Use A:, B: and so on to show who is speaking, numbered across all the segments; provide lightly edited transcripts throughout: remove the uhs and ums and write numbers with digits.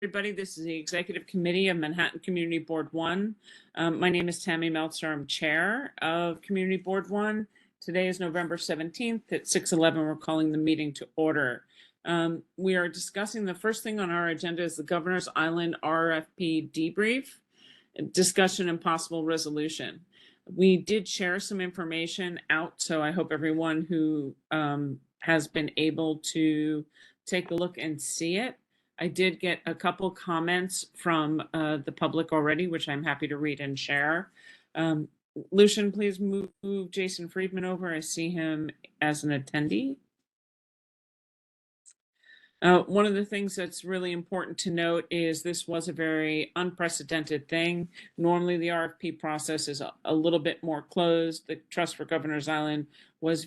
A: Everybody. This is the Executive Committee of Manhattan Community Board 1. My name is Tammy Meltzer. I'm Chair of Community Board 1. Today is November 17th at 6:11. We're calling the meeting to order. We are discussing the first thing on our agenda is the Governor's Island RFP debrief, discussion and possible resolution. We did share some information out, so I hope everyone who has been able to take a look and see it. I did get a couple comments from the public already, which I'm happy to read and share. Lucian, please move Jason Friedman over. I see him as an attendee. One of the things that's really important to note is this was a very unprecedented thing. Normally the RFP process is a little bit more closed. The Trust for Governor's Island was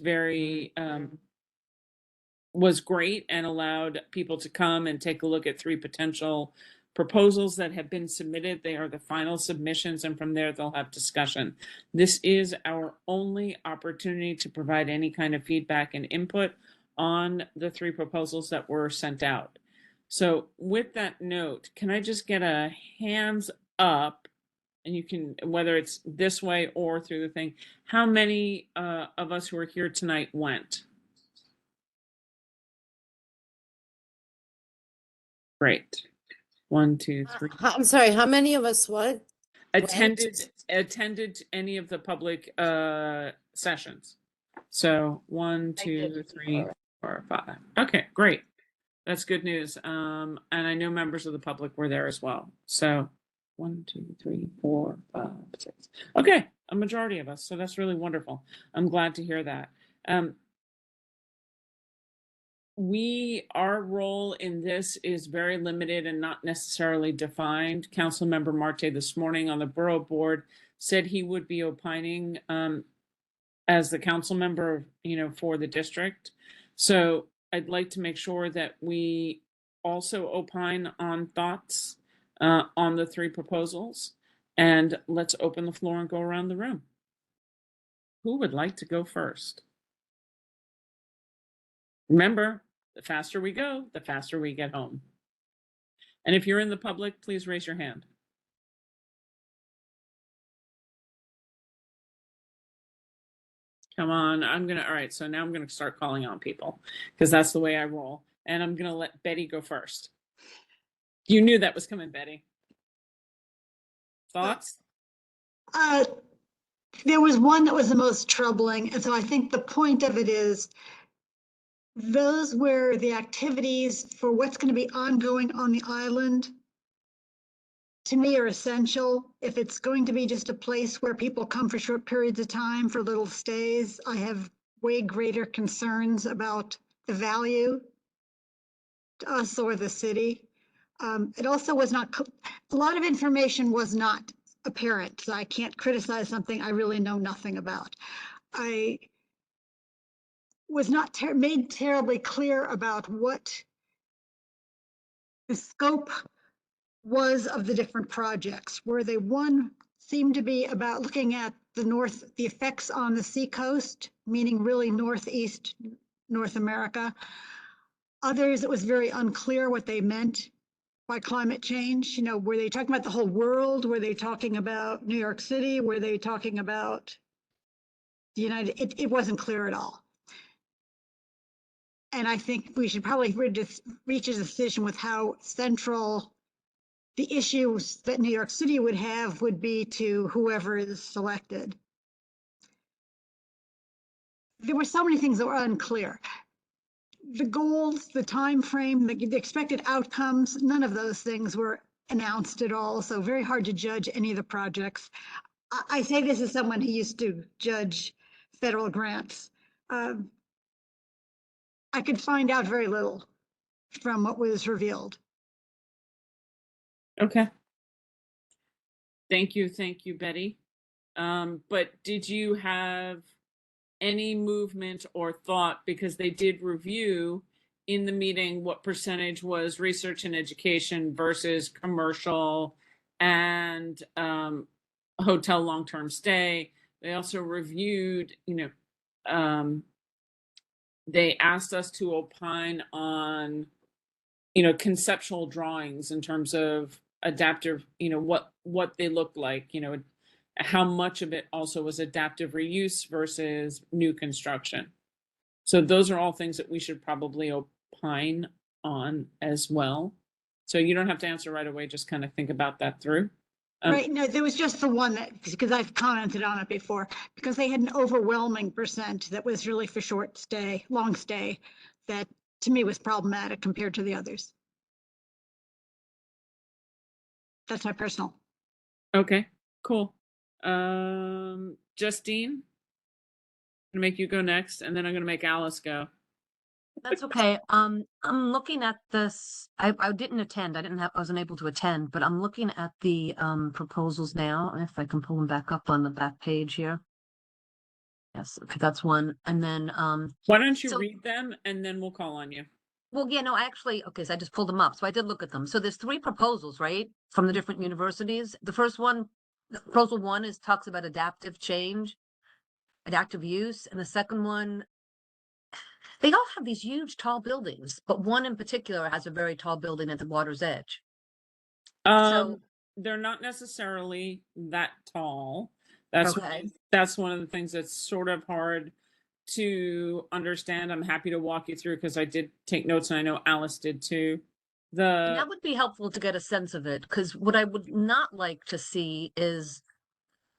A: was great and allowed people to come and take a look at 3 potential proposals that have been submitted. They are the final submissions, and from there they'll have discussion. This is our only opportunity to provide any kind of feedback and input on the 3 proposals that were sent out. So with that note, can I just get a hands up, and you can, whether it's this way or through the thing, how many of us who are here tonight went? Great. 1, 2, 3.
B: I'm sorry, how many of us what?
A: Attended any of the public sessions. So 1, 2, 3, 4, 5. Okay, great. That's good news. And I know members of the public were there as well. So 1, 2, 3, 4, 5, 6. Okay, a majority of us. So that's really wonderful. I'm glad to hear that. Our role in this is very limited and not necessarily defined. Councilmember Marte this morning on the borough board said he would be opining as the council member, for the district. So I'd like to make sure that we also opine on thoughts on the 3 proposals. And let's open the floor and go around the room. Who would like to go first? Remember, the faster we go, the faster we get home. And if you're in the public, please raise your hand. Come on, all right, so now I'm gonna start calling on people because that's the way I roll. And I'm gonna let Betty go first. You knew that was coming, Betty. Thoughts?
C: There was one that was the most troubling. And so I think the point of it is those were the activities for what's going to be ongoing on the island, to me, are essential. If it's going to be just a place where people come for short periods of time for little stays, I have way greater concerns about the value to us or the city. It also was not, a lot of information was not apparent. So I can't criticize something I really know nothing about. I was not made terribly clear about what the scope was of the different projects. Where they, one seemed to be about looking at the effects on the seacoast, meaning really Northeast North America. Others, it was very unclear what they meant by climate change. Were they talking about the whole world? Were they talking about New York City? Were they talking about the United? It wasn't clear at all. And I think we should probably reach a decision with how central the issues that New York City would have would be to whoever is selected. There were so many things that were unclear. The goals, the time frame, the expected outcomes, none of those things were announced at all. So very hard to judge any of the projects. I say this as someone who used to judge federal grants. I could find out very little from what was revealed.
A: Okay. Thank you, Betty. But did you have any movement or thought, because they did review in the meeting what percentage was research and education versus commercial and hotel long-term stay? They also reviewed, they asked us to opine on conceptual drawings in terms of adaptive, what they look like, how much of it also was adaptive reuse versus new construction. So those are all things that we should probably opine on as well. So you don't have to answer right away, just kind of think about that through.
C: Right, no, there was just the one that, because I've commented on it before, because they had an overwhelming percent that was really for short stay, long stay, that to me was problematic compared to the others. That's my personal.
A: Okay, cool. Justine, I'm gonna make you go next, and then I'm gonna make Alice go.
D: That's okay. I'm looking at this. I didn't attend. I wasn't able to attend, but I'm looking at the proposals now. If I can pull them back up on the back page here. Yes, okay, that's one. And then
A: Why don't you
D: So-
A: read them, and then we'll call on you.
D: well, yeah, no, okay, so I just pulled them up. So I did look at them. So there's three proposals, right? From the different universities. The first one, proposal one talks about adaptive change, adaptive use, and the second one, they all have these huge tall buildings, but one in particular has a very tall building at the water's edge.
A: Um, they're not necessarily that tall. That's
D: Okay.
A: that's one of the things that's sort of hard to understand. I'm happy to walk you through because I did take notes, and I know Alice did too.
D: And that would be helpful to get a sense of it, because what I would not like to see is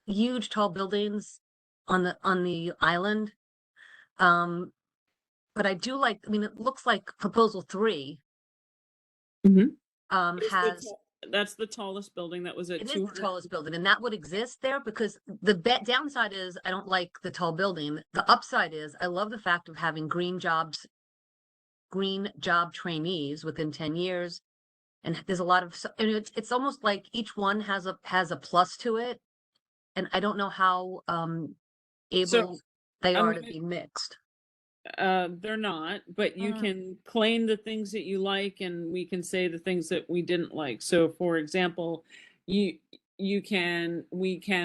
D: huge tall buildings on the island. But I do like, I mean, it looks like proposal 3
A: Mhm.
D: has,
A: That's the tallest building that was at
D: it is the
A: 200.
D: tallest building, and that would exist there, because the downside is I don't like the tall building. The upside is I love the fact of having green job trainees within 10 years. And there's a lot of, and it's almost like each one has a plus to it. And I don't know how able they
A: I'm
D: are to
A: gonna-
D: be mixed.
A: They're not, but you can claim the things that you like, and we can say the things that we didn't like. So, for example, we can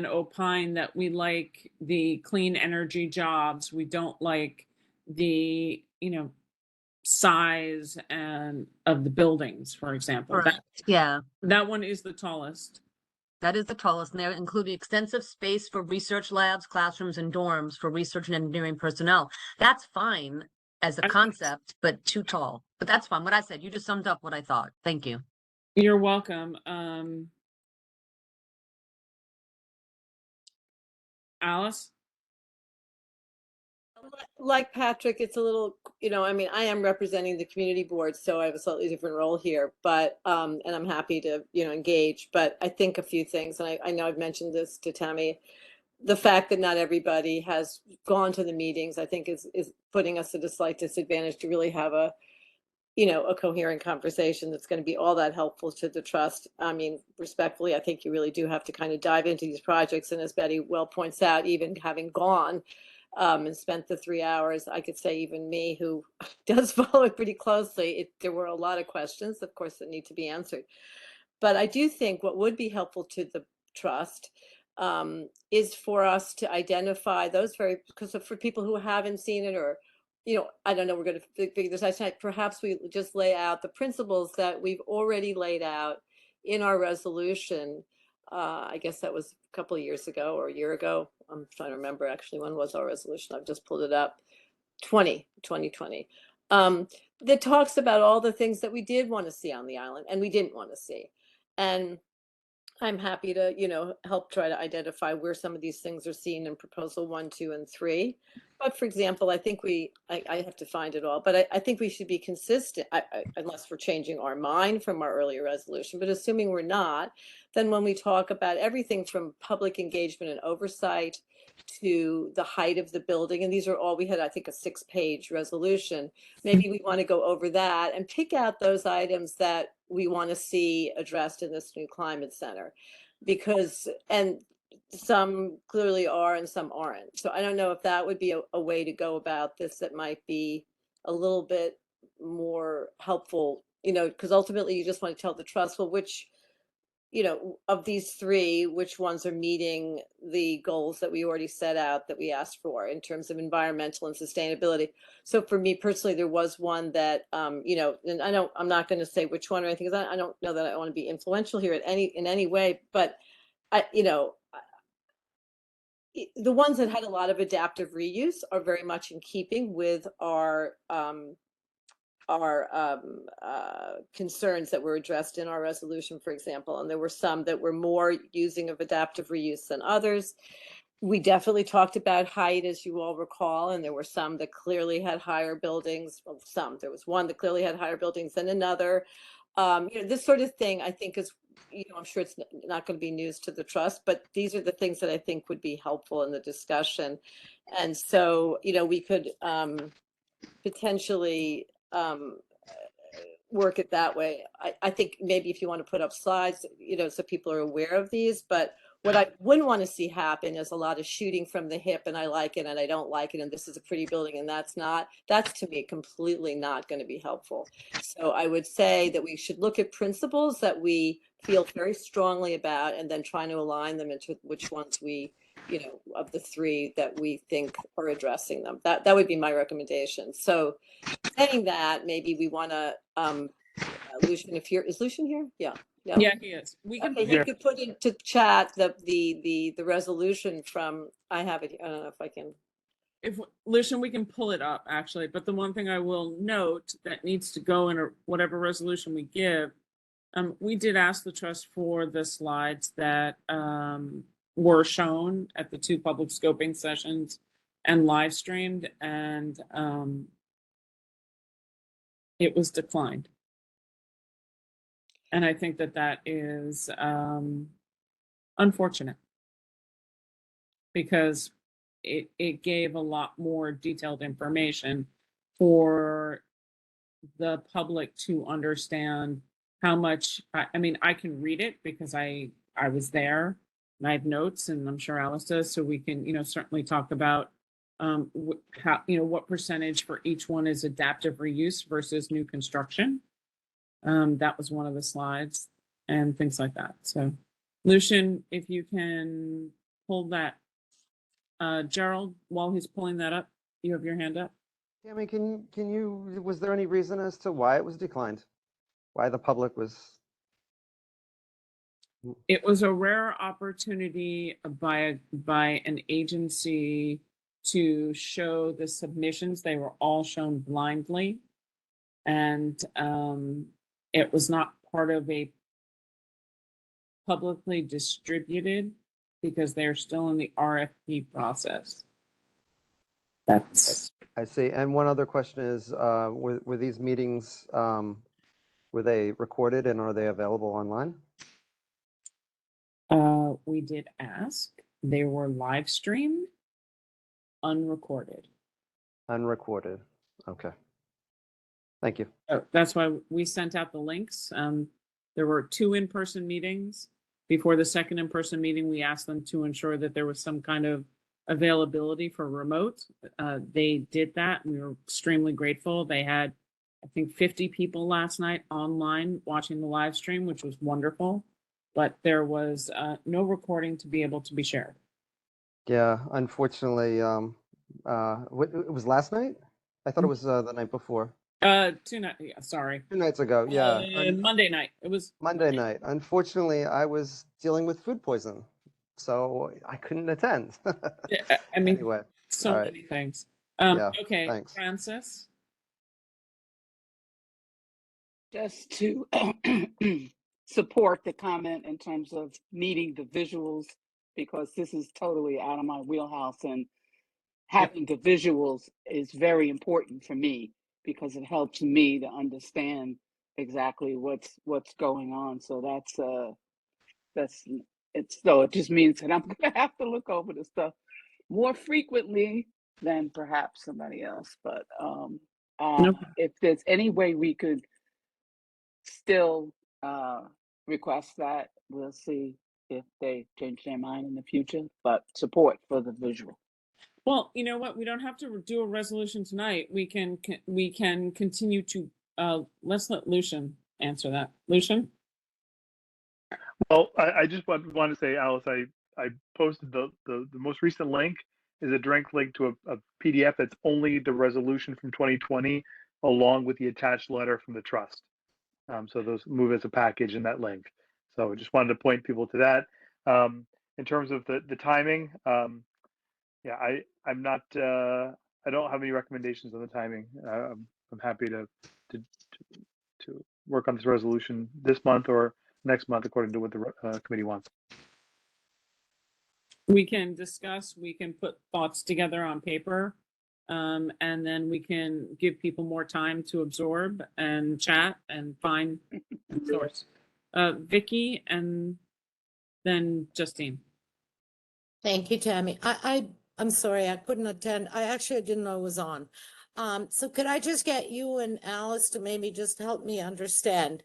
A: opine that we like the clean energy jobs. We don't like the size and of the buildings, for example.
D: Correct. Yeah,
A: That one is the tallest.
D: that is the tallest. And they're including extensive space for research labs, classrooms, and dorms for research and engineering personnel. That's fine as a concept, but too tall. But that's fine. What I said, you just summed up what I thought. Thank you.
A: You're welcome. Alice?
B: Like Patrick, it's a little, I mean, I am representing the community board, so I have a slightly different role here, but, and I'm happy to, engage, but I think a few things, and I know I've mentioned this to Tammy, the fact that not everybody has gone to the meetings, I think is putting us at a slight disadvantage to really have a coherent conversation that's going to be all that helpful to the trust. I mean, respectfully, I think you really do have to kind of dive into these projects. And as Betty well points out, even having gone and spent the 3 hours, I could say even me, who does follow it pretty closely, there were a lot of questions, of course, that need to be answered. But I do think what would be helpful to the trust is for us to identify those because for people who haven't seen it, or I don't know, we're going to figure this out tonight. Perhaps we just lay out the principles that we've already laid out in our resolution. I guess that was a couple of years ago or a year ago. I'm trying to remember actually, when was our resolution? I've just pulled it up. 2020. That talks about all the things that we did want to see on the island and we didn't want to see. And I'm happy to, help try to identify where some of these things are seen in proposal 1, 2, and 3. But for example, I think I have to find it all, but I think we should be consistent, unless we're changing our mind from our earlier resolution. But assuming we're not, then when we talk about everything from public engagement and oversight to the height of the building, and these are all, we had, I think, a 6-page resolution. Maybe we want to go over that and pick out those items that we want to see addressed in this new climate center, and some clearly are and some aren't. So I don't know if that would be a way to go about this that might be a little bit more helpful, because ultimately you just want to tell the trust, well, which you know, of these three, which ones are meeting the goals that we already set out that we asked for in terms of environmental and sustainability. So for me personally, there was one that, you know, and I'm not going to say which one or anything, because I don't know that I want to be influential here in any way, but you know, the ones that had a lot of adaptive reuse are very much in keeping with our concerns that were addressed in our resolution, for example. And there were some that were more using of adaptive reuse than others. We definitely talked about height, as you all recall, and there were some that clearly had higher buildings. Well, there was one that clearly had higher buildings than another. You know, this sort of thing, I think is, you know, I'm sure it's not going to be news to the trust, but these are the things that I think would be helpful in the discussion. And so, you know, we could potentially work it that way. I think maybe if you want to put up slides, you know, so people are aware of these, but what I wouldn't want to see happen is a lot of shooting from the hip, and I like it and I don't like it, and this is a pretty building and that's to me completely not going to be helpful. So I would say that we should look at principles that we feel very strongly about and then trying to align them into which ones we, you know, of the three that we think are addressing them. That would be my recommendation. So saying that, maybe we want to, Lucian, is Lucian here? Yeah.
A: Yeah, he is. We can.
B: Okay, he could put into chat the resolution from, I have it, I don't know if I can.
A: If Lucian, we can pull it up actually, but the one thing I will note that needs to go in whatever resolution we give, we did ask the trust for the slides that were shown at the 2 public scoping sessions and live streamed, and it was declined. And I think that is unfortunate, because it gave a lot more detailed information for the public to understand how much. I mean, I can read it because I was there and I have notes, and I'm sure Alice does, so we can, you know, certainly talk about how, you know, what percentage for each one is adaptive reuse versus new construction. That was one of the slides and things like that. So Lucian, if you can pull that, Gerald, while he's pulling that up, you have your hand up.
E: Tammy, can you, was there any reason as to why it was declined? Why the public was?
A: It was a rare opportunity by an agency to show the submissions. They were all shown blindly, and it was not part of a publicly distributed because they're still in the RFP process. That's.
E: I see. And one other question is, were these meetings, were they recorded and are they available online?
A: We did ask. They were live streamed, unrecorded.
E: Unrecorded. Okay. Thank you.
A: That's why we sent out the links. There were 2 in-person meetings. Before the second in-person meeting, we asked them to ensure that there was some kind of availability for remote. They did that, and we were extremely grateful. They had, I think, 50 people last night online watching the live stream, which was wonderful. But there was no recording to be able to be shared.
E: Yeah, unfortunately, it was last night? I thought it was the night before.
A: 2 nights. Yeah, sorry.
E: 2 nights ago. Yeah.
A: Monday night. It was
E: Monday night. Unfortunately, I was dealing with food poisoning, so I couldn't attend.
A: Yeah, I mean,
E: Anyway,
A: so
E: all right.
A: many things.
E: Yeah,
A: Okay,
E: thanks.
A: Francis.
F: Just to support the comment in terms of needing the visuals, because this is totally out of my wheelhouse, and having the visuals is very important for me because it helps me to understand exactly what's going on. So it just means that I'm gonna have to look over the stuff more frequently than perhaps somebody else. But
A: Nope.
F: if there's any way we could still request that, we'll see if they change their mind in the future, but support for the visual.
A: Well, you know what? We don't have to do a resolution tonight. We can continue to, let's let Lucian answer that. Lucian?
G: Well, I just want to say, Alice, I posted the most recent link is a direct link to a PDF that's only the resolution from 2020, along with the attached letter from the trust. So those move as a package in that link. So I just wanted to point people to that. In terms of the timing, yeah, I'm not, I don't have any recommendations on the timing. I'm happy to work on this resolution this month or next month, according to what the committee wants.
A: We can discuss, we can put thoughts together on paper, and then we can give people more time to absorb and chat and find and source. Vicky and then Justine.
H: Thank you, Tammy. I'm sorry, I couldn't attend. I didn't know it was on. So could I just get you and Alice to maybe just help me understand?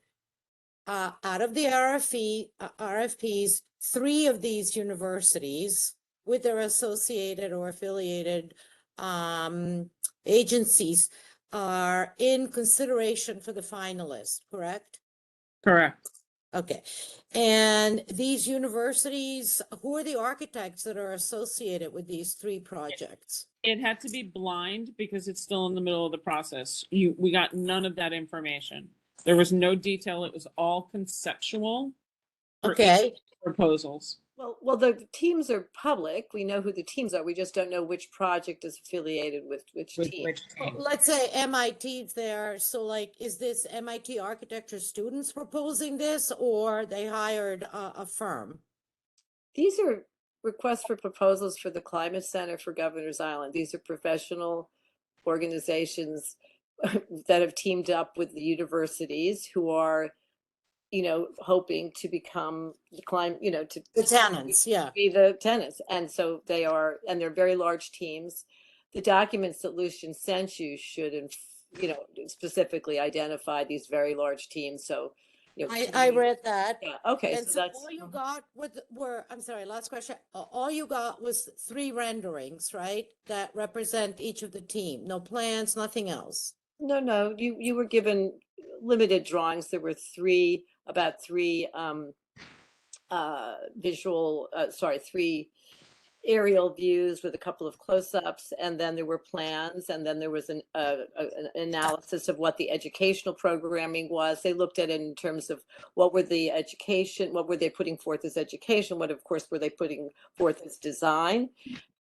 H: Out of the RFPs, 3 of these universities with their associated or affiliated agencies are in consideration for the finalists, correct?
A: Correct.
H: Okay. And these universities, who are the architects that are associated with these 3 projects?
A: It had to be blind because it's still in the middle of the process. We got none of that information. There was no detail. It was all conceptual for each
H: Okay.
A: proposals.
B: Well, the teams are public. We know who the teams are. We just don't know which project is affiliated with which
A: With
B: team.
A: which team.
H: Let's say MIT's there. So like, is this MIT architecture students proposing this or they hired a firm?
B: These are requests for proposals for the Climate Center for Governor's Island. These are professional organizations that have teamed up with the universities who are, hoping to become the climate, to
H: The tenants, yeah.
B: be the tenants. And so they're very large teams. The documents that Lucian sent you should, specifically identify these very large teams. So,
H: I read that.
B: yeah, okay,
H: And
B: so
H: so
B: that's.
H: all you got I'm sorry, last question. All you got was 3 renderings, right? That represent each of the team. No plans, nothing else.
B: No, you were given limited drawings. There were 3 3 aerial views with a couple of close-ups, and then there were plans, and then there was an analysis of what the educational programming was. They looked at it in terms of what were they putting forth as education, what of course were they putting forth as design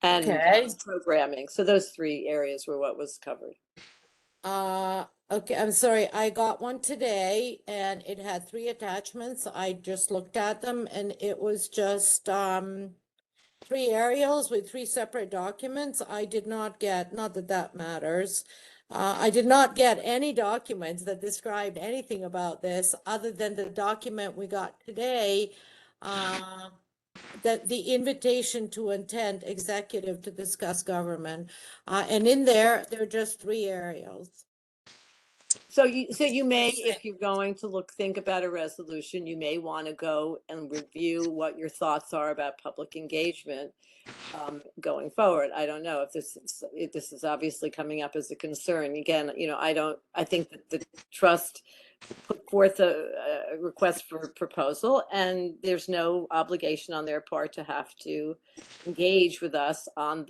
B: and
H: Okay.
B: programming. So those 3 areas were what was covered.
H: Okay, I'm sorry. I got one today and it had 3 attachments. I just looked at them and it was just 3 aerials with 3 separate documents. I did not get, not that that matters. I did not get any documents that described anything about this other than the document we got today. That the invitation to attend executive to discuss government. And in there are just 3 aerials.
B: So you may, if you're going to think about a resolution, you may want to go and review what your thoughts are about public engagement going forward. I don't know if this is obviously coming up as a concern. Again, I think that the trust put forth a request for a proposal, and there's no obligation on their part to have to engage with us on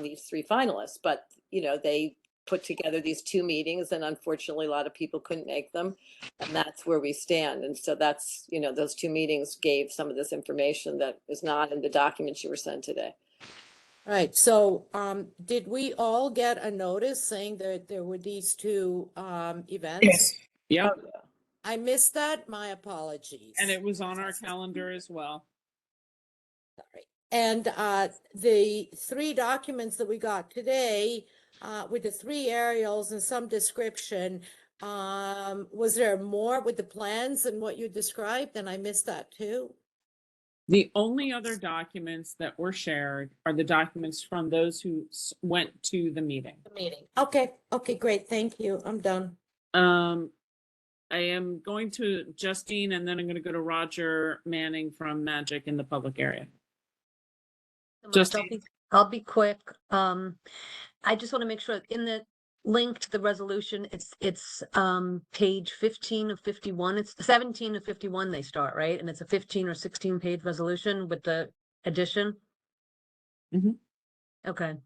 B: these 3 finalists. But they put together these 2 meetings, and unfortunately a lot of people couldn't make them, and that's where we stand. And so that's, those 2 meetings gave some of this information that is not in the documents you were sent today.
H: Right, so did we all get a notice saying that there were these 2 events?
A: Yes. Yeah.
B: Oh, yeah.
H: I missed that, my apologies.
A: And it was on our calendar as well.
H: Sorry. And the 3 documents that we got today, with the 3 aerials and some description, was there more with the plans and what you described? And I missed that too.
A: The only other documents that were shared are the documents from those who went to the meeting.
H: Okay, great, thank you, I'm done.
A: I am going to Justine, and then I'm going to go to Roger Manning from Magic in the public area.
D: I'll be quick. I just want to make sure in the linked the resolution. It's page 15 of 51. It's 17 of 51 they start, right? And it's a 15 or 16 page resolution with the addition.
A: Mhm.
D: Okay.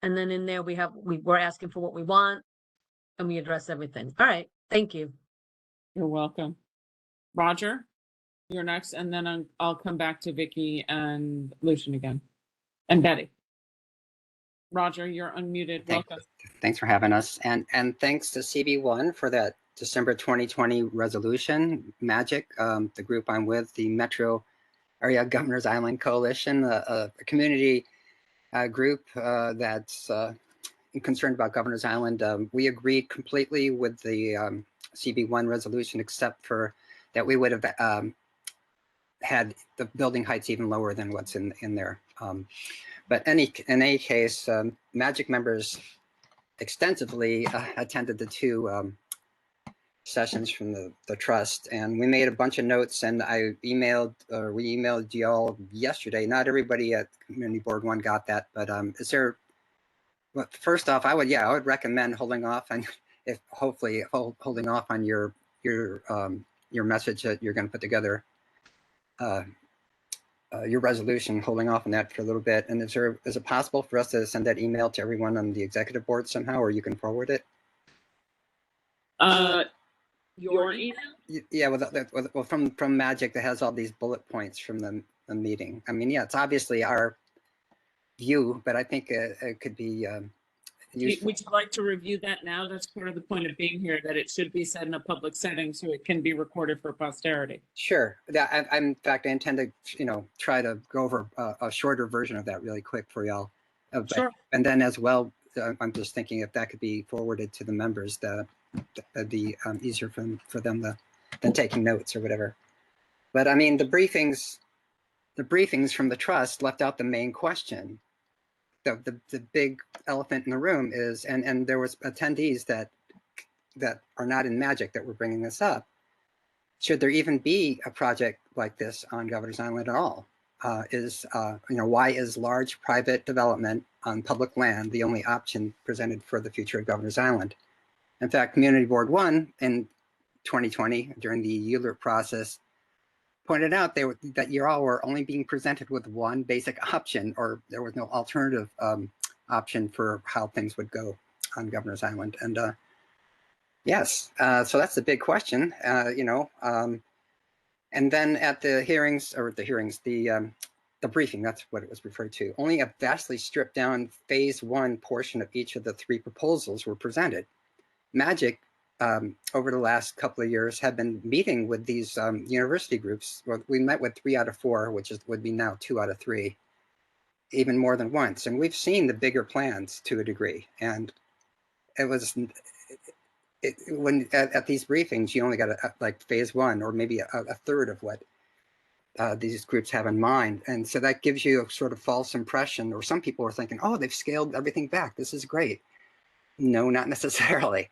D: And then in there we're asking for what we want and we address everything. All right. Thank you.
A: You're welcome. Roger, you're next, and then I'll come back to Vicky and Lucian again. And Betty. Roger, you're unmuted. Welcome.
I: Thanks for having us. And thanks to CB1 for that December 2020 resolution. MAGIC, the group I'm with, the Metro Area Governors Island Coalition, a community group that's concerned about Governors Island. We agreed completely with the CB1 resolution, except for that we would have had the building heights even lower than what's in there. But in any case, MAGIC members extensively attended the two sessions from the trust, and we made a bunch of notes, and we emailed you all yesterday. Not everybody at Community Board 1 got that, but is there, well, first off, I would recommend holding off on, hopefully holding off on your message that you're going to put together, your resolution, holding off on that for a little bit. And is it possible for us to send that email to everyone on the executive board somehow, or you can forward it?
A: Your email?
I: Yeah, well, from MAGIC that has all these bullet points from the meeting. I mean, yeah, it's obviously our view, but I think it could be useful.
A: Would you like to review that now? That's part of the point of being here, that it should be said in a public setting so it can be recorded for posterity.
I: Sure. In fact, I intend to, try to go over a shorter version of that really quick for y'all.
A: Sure.
I: And then as well, I'm just thinking if that could be forwarded to the members, that'd be easier for them than taking notes or whatever. But I mean, the briefings from the trust left out the main question. The big elephant in the room is, and there was attendees that are not in MAGIC that were bringing this up. Should there even be a project like this on Governor's Island at all? Why is large private development on public land the only option presented for the future of Governor's Island? In fact, Community Board 1 in 2020, during the ULURP process, pointed out that you all were only being presented with one basic option, or there was no alternative option for how things would go on Governor's Island. And yes, so that's the big question, and then at the hearings, the briefing, that's what it was referred to, only a vastly stripped down phase 1 portion of each of the 3 proposals were presented. MAGIC, over the last couple of years, have been meeting with these university groups. Well, we met with 3 out of 4, which would be now 2 out of 3, even more than once. And we've seen the bigger plans to a degree. And it was, when at these briefings, you only got like phase 1 or maybe a third of what these groups have in mind. And so that gives you a sort of false impression, or some people are thinking, oh, they've scaled everything back. This is great. No, not necessarily.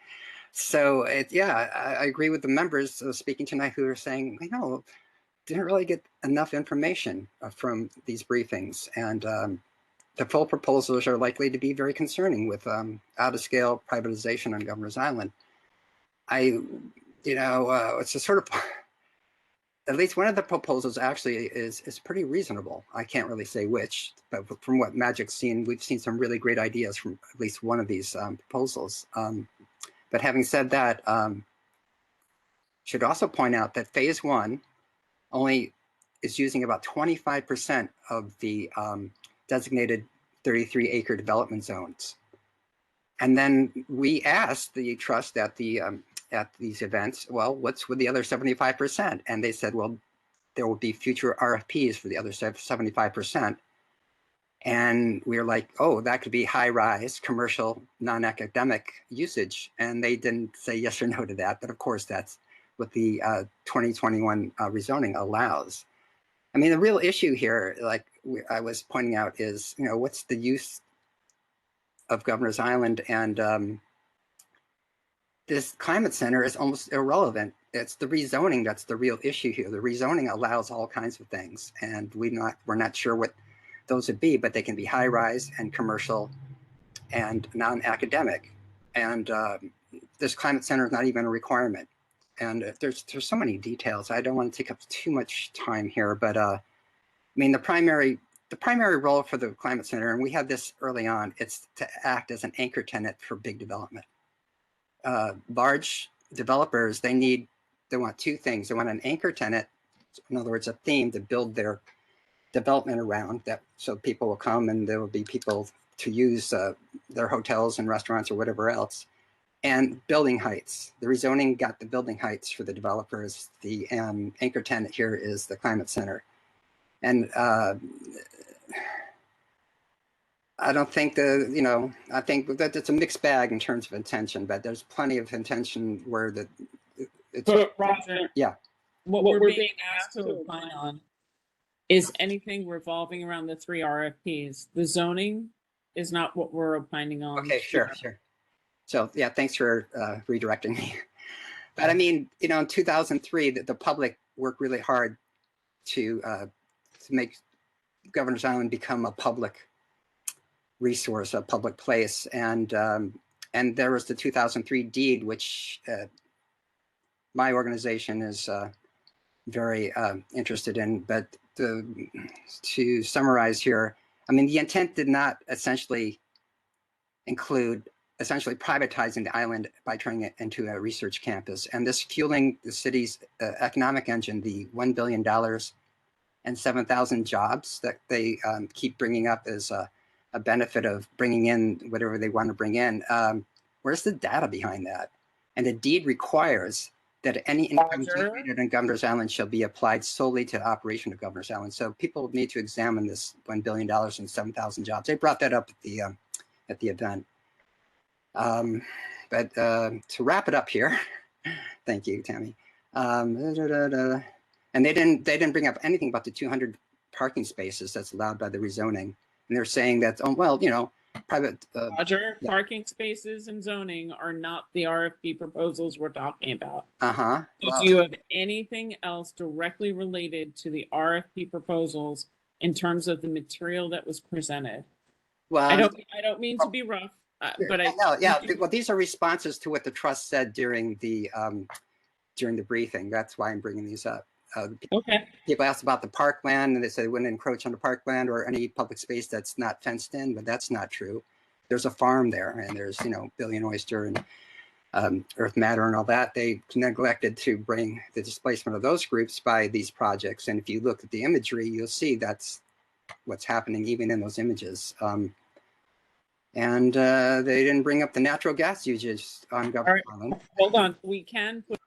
I: So I agree with the members speaking tonight who are saying, didn't really get enough information from these briefings. And the full proposals are likely to be very concerning with out of scale privatization on Governor's Island. It's a sort of, at least one of the proposals actually is pretty reasonable. I can't really say which, but from what MAGIC's seen, we've seen some really great ideas from at least one of these proposals. But having said that, should also point out that phase 1 only is using about 25% of the designated 33-acre development zones. And then we asked the trust at these events, well, what's with the other 75%? And they said, well, there will be future RFPs for the other 75%. And we were like, oh, that could be high-rise, commercial, non-academic usage. And they didn't say yes or no to that. But of course, that's what the 2021 rezoning allows. I mean, the real issue here, like I was pointing out, is, what's the use of Governor's Island? And this climate center is almost irrelevant. It's the rezoning that's the real issue here. The rezoning allows all kinds of things. And we're not sure what those would be, but they can be high rise and commercial and non-academic. And this climate center is not even a requirement. And there's so many details. I don't want to take up too much time here, but I mean, the primary role for the climate center, and we had this early on, it's to act as an anchor tenant for big development. Large developers, they want two things. They want an anchor tenant, in other words, a theme to build their development around that, so people will come and there will be people to use their hotels and restaurants or whatever else. And building heights. The rezoning got the building heights for the developers. The anchor tenant here is the climate center. And I don't think I think that it's a mixed bag in terms of intention, but there's plenty of intention where it's.
A: But Roger,
I: yeah.
A: What we're being asked to opine on is anything revolving around the 3 RFPs. The zoning is not what we're opining on.
I: Okay, sure. So yeah, thanks for redirecting me. But I mean, in 2003, the public worked really hard to make Governor's Island become a public resource, a public place, and there was the 2003 deed, which my organization is very interested in. But to summarize here, I mean, the intent did not essentially include privatizing the island by turning it into a research campus. And this fueling the city's economic engine, the $1 billion and 7,000 jobs that they keep bringing up as a benefit of bringing in whatever they want to bring in. Where's the data behind that? And the deed requires that any income generated on Governor's Island shall be applied solely to the operation of Governor's Island. So people need to examine this $1 billion and 7,000 jobs. They brought that up at the event. But to wrap it up here, thank you, Tammy. And they didn't bring up anything about the 200 parking spaces that's allowed by the rezoning. And they're saying that, private.
A: Roger, yeah. Parking spaces and zoning are not the RFP proposals we're talking about.
I: Well,
A: do you have anything else directly related to the RFP proposals in terms of the material that was presented?
I: Well,
A: I don't mean to be rough. But
I: well, these are responses to what the trust said during the briefing. That's why I'm bringing these up.
A: Okay.
I: People asked about the parkland, and they said they wouldn't encroach on the parkland or any public space that's not fenced in, but that's not true. There's a farm there, and there's Billion Oyster and Earth Matter and all that. They neglected to bring the displacement of those groups by these projects. And if you look at the imagery, you'll see that's what's happening even in those images. And they didn't bring up the natural gas usage on Governor's Island.
A: Hold on, we can put.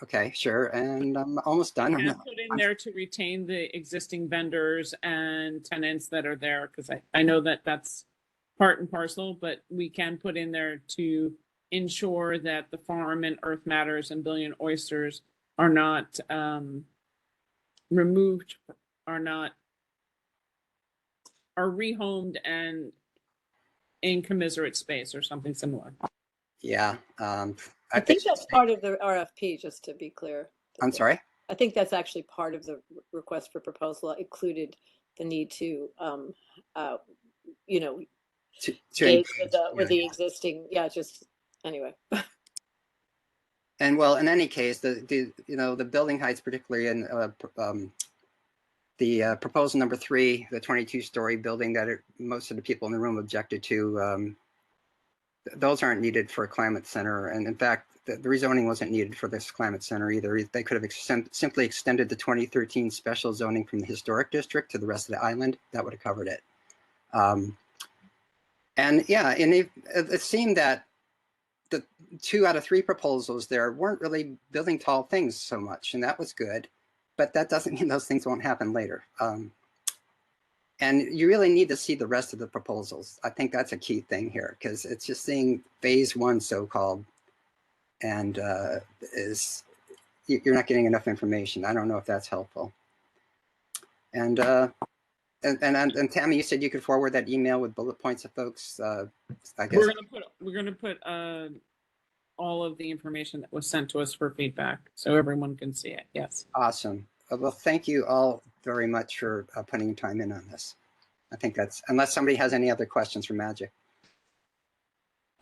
I: Okay, sure, and I'm almost done.
A: We can put in there to retain the existing vendors and tenants that are there, because I know that that's part and parcel, but we can put in there to ensure that the farm and Earth Matters and Billion Oysters are not removed, are rehomed and in commiserate space or something similar.
I: Yeah.
B: I think that's part of the RFP, just to be clear.
I: I'm sorry?
B: I think that's actually part of the request for proposal, included the need to, engage with the existing, just anyway.
I: And well, in any case, the building heights, particularly in the proposal number 3, the 22-story building that most of the people in the room objected to, those aren't needed for a climate center. And in fact, the rezoning wasn't needed for this climate center either. They could have simply extended the 2013 special zoning from the historic district to the rest of the island. That would have covered it. And it seemed that the 2 out of 3 proposals there weren't really building tall things so much, and that was good. But that doesn't mean those things won't happen later. And you really need to see the rest of the proposals. I think that's a key thing here, because it's just seeing phase 1, so-called, and you're not getting enough information. I don't know if that's helpful. And Tammy, you said you could forward that email with bullet points of folks. I guess
A: we're gonna put all of the information that was sent to us for feedback, so everyone can see it. Yes.
I: Awesome. Well, thank you all very much for putting time in on this. I think that's, unless somebody has any other questions for Magic.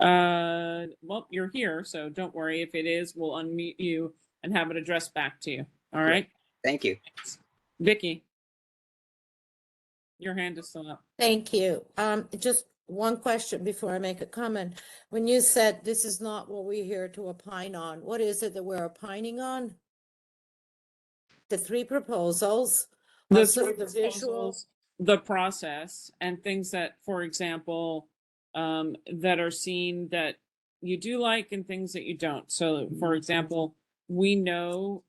A: Well, you're here, so don't worry. If it is, we'll unmute you and have it addressed back to you. All right?
I: Thank you.
A: Vicky, your hand is still up.
H: Thank you. Just one question before I make a comment. When you said this is not what we're here to opine on, what is it that we're opining on? The three proposals,
A: The
H: also
A: three
H: the visual.
A: proposals, the process, and things that, for example, that are seen that you do like and things that you don't. So, for example, we know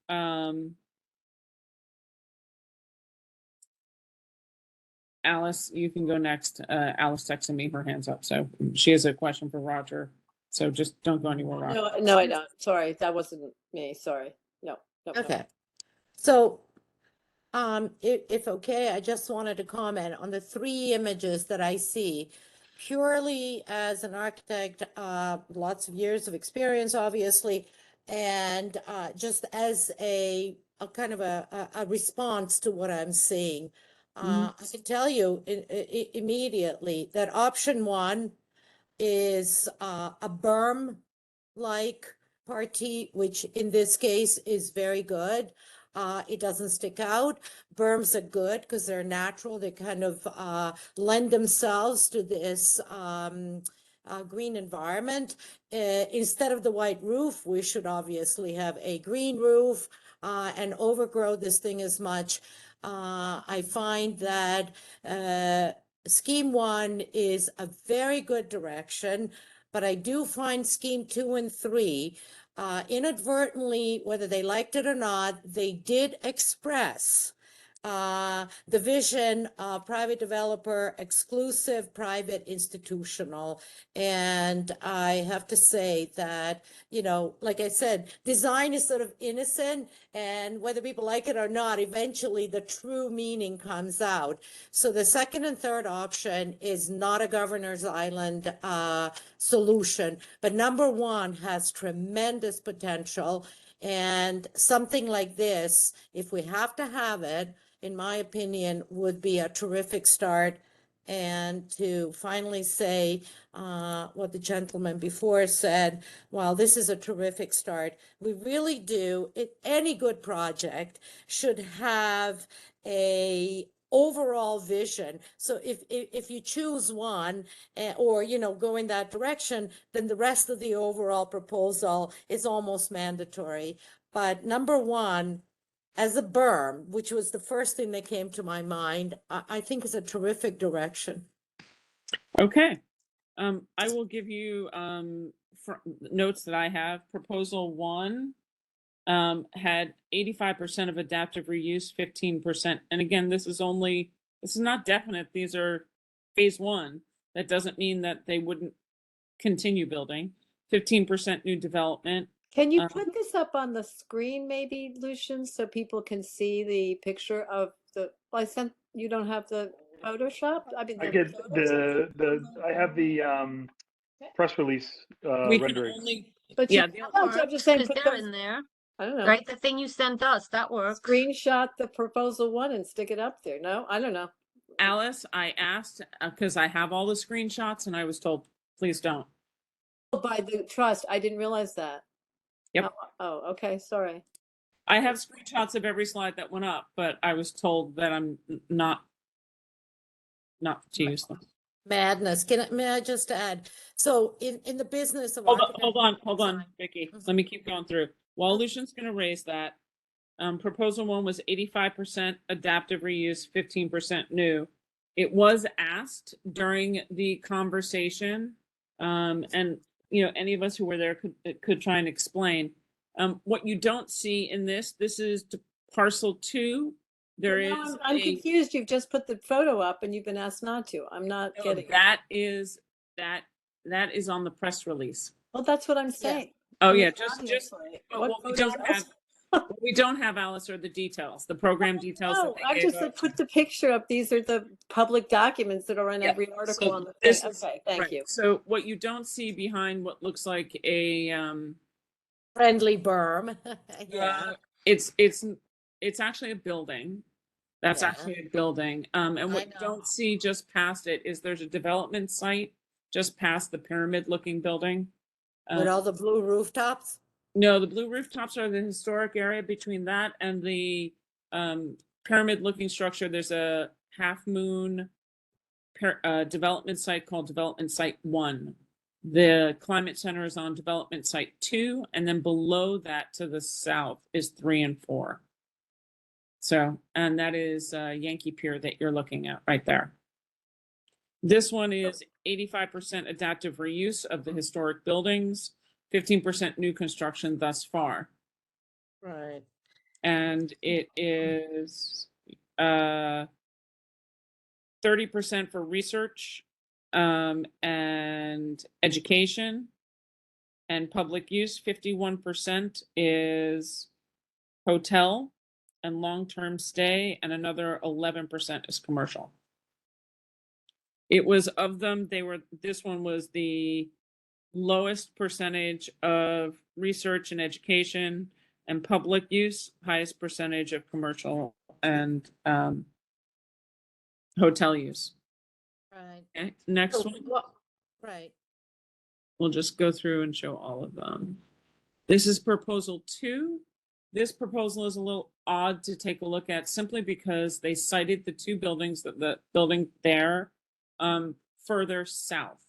A: Alice, you can go next. Alice texted me, her hand's up, so she has a question for Roger. So just don't go anywhere, Roger.
B: No, I don't. Sorry, that wasn't me. Sorry. No.
H: Okay. So, if okay, I just wanted to comment on the three images that I see. Purely as an architect, lots of years of experience, obviously, and just as a kind of a response to what I'm seeing. I can tell you immediately that option one is a berm-like party, which in this case is very good. It doesn't stick out. Berms are good because they're natural. They kind of lend themselves to this green environment. Instead of the white roof, we should obviously have a green roof and overgrow this thing as much. I find that scheme one is a very good direction, but I do find scheme 2 and 3 inadvertently, whether they liked it or not, they did express the vision of private developer, exclusive, private, institutional. And I have to say that, you know, like I said, design is sort of innocent, and whether people like it or not, eventually the true meaning comes out. So the second and third option is not a governor's island solution, but number one has tremendous potential. And something like this, if we have to have it, in my opinion, would be a terrific start. And to finally say what the gentleman before said, while this is a terrific start, we really do, any good project should have a overall vision. So if you choose one or, you know, go in that direction, then the rest of the overall proposal is almost mandatory. But number one, as a berm, which was the first thing that came to my mind, I think is a terrific direction.
A: Okay. I will give you notes that I have. Proposal 1 had 85% of adaptive reuse, 15%. And again, this is not definite. These are phase 1. That doesn't mean that they wouldn't continue building. 15% new development.
B: Can you put this up on the screen maybe, Lucian, so people can see the picture of well, you don't have the Photoshop? I mean,
G: I get I have the press release
A: We can
G: rendering.
A: only,
B: But
A: yeah,
B: I'm just saying,
D: Because
B: put
D: they're
B: those,
D: in there,
B: I don't know,
D: right? The thing you sent us, that works.
B: screenshot the proposal 1 and stick it up there. No, I don't know.
A: Alice, I asked because I have all the screenshots and I was told, please don't.
B: By the trust, I didn't realize that.
A: Yep.
B: Oh, okay, sorry.
A: I have screenshots of every slide that went up, but I was told that I'm not to use them.
H: Madness. May I just add? So in the business of
A: Hold
H: architecture
A: on,
H: design-
A: Vicky. Let me keep going through. While Lucian's going to raise that, proposal 1 was 85% adaptive reuse, 15% new. It was asked during the conversation, and you know, any of us who were there could try and explain. What you don't see in this is to parcel 2. There is
B: I'm confused. You've just put the photo up and you've been asked not to. I'm not getting it.
A: that is on the press release.
B: Well, that's what I'm saying.
A: Oh
B: I mean,
A: yeah, just
B: obviously.
A: but
B: What
A: what we
B: photos
A: don't
B: else?
A: have what we don't have, Alice, are the details, the program details.
B: No,
A: that
B: I've
A: they
B: just
A: gave
B: said
A: us.
B: put the picture up. These are the public documents that are in
A: Yeah,
B: every article
A: so
B: on the
A: this
B: thing.
A: is-
B: Okay, thank
A: right.
B: you.
A: So what you don't see behind what looks like a
H: Friendly berm. Yeah.
A: it's actually a building. That's
H: Yeah.
A: actually a building. And what you
H: know.
A: don't see just past it is there's a development site just past the pyramid-looking building.
H: With
A: Uh,
H: all the blue rooftops?
A: No, the blue rooftops are the historic area between that and the pyramid-looking structure. There's a Half Moon development site called Development Site 1. The Climate Center is on Development Site 2, and then below that to the south is 3 and 4. So, and that is Yankee Pier that you're looking at right there. This one is 85% adaptive reuse of the historic buildings, 15% new construction thus far.
H: Right.
A: And it is 30% for research and education and public use. 51% is hotel and long-term stay, and another 11% is commercial. It was of them, this one was the lowest percentage of research and education and public use, highest percentage of commercial and hotel use.
H: Right.
A: Okay, next
H: So
A: one,
H: what- Right.
A: we'll just go through and show all of them. This is proposal 2. This proposal is a little odd to take a look at simply because they cited the two buildings, the building there further south.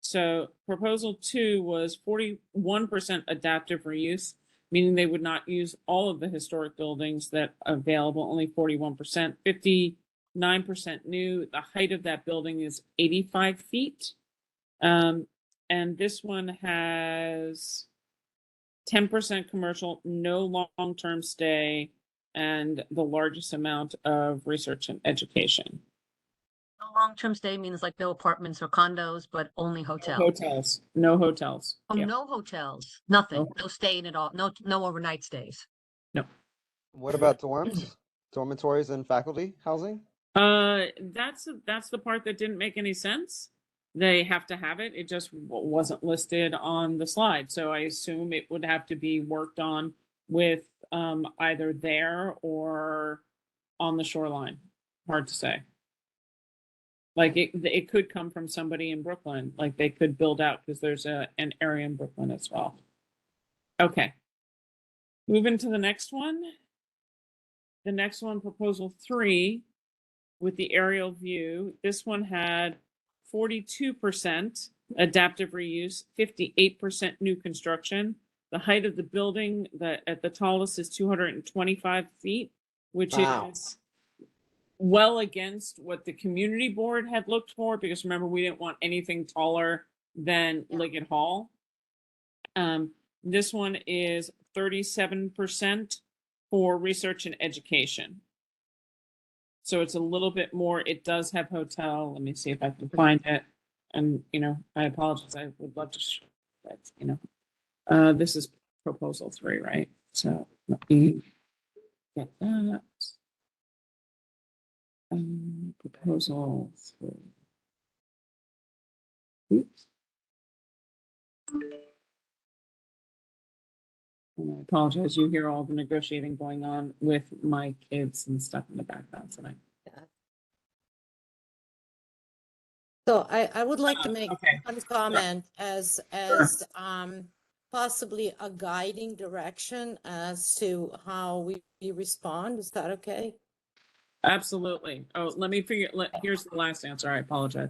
A: So proposal 2 was 41% adaptive reuse, meaning they would not use all of the historic buildings that are available, only 41%, 59% new. The height of that building is 85 feet. And this one has 10% commercial, no long-term stay, and the largest amount of research and education.
D: No long-term stay means like no apartments or condos, but only hotel.
A: Hotels, no hotels.
D: Oh,
A: Yeah.
D: no hotels, nothing,
A: No.
D: no staying at all, no overnight stays.
E: What about dorms, dormitories and faculty housing?
A: That's the part that didn't make any sense. They have to have it. It just wasn't listed on the slide. So I assume it would have to be worked on with either there or on the shoreline. Hard to say. Like it could come from somebody in Brooklyn. Like they could build out because there's an area in Brooklyn as well. Okay. Moving to the next one. The next one, proposal 3, with the aerial view. This one had 42% adaptive reuse, 58% new construction. The height of the building at the tallest is 225 feet, which
E: Wow.
A: is well against what the community board had looked for, because remember, we didn't want anything taller than Liggett Hall. This one is 37% for research and education. So it's a little bit more. It does have hotel. Let me see if I can find it. And, I apologize. I would love to show that, this is proposal 3, right? So let me get that. Proposal 3. Oops. And I apologize. You hear all the negotiating going on with my kids and stuff in the background tonight.
H: So I would like to make
A: Okay.
H: one comment as possibly a guiding direction as to how we respond. Is that okay?
A: Absolutely. Oh, let me here's the last answer. I apologize.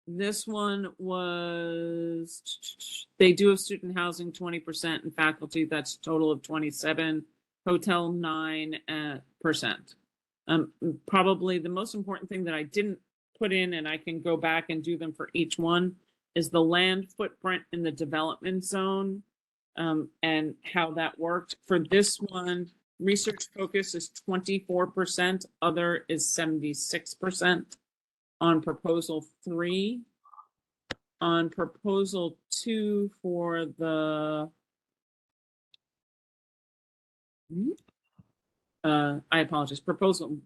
A: This one was, they do have student housing 20% and faculty. That's a total of 27, hotel 9%. Probably the most important thing that I didn't put in, and I can go back and do them for each one, is the land footprint in the development zone and how that worked. For this one, research focus is 24%, other is 76% on proposal 3. On proposal 2 for the I apologize. Proposal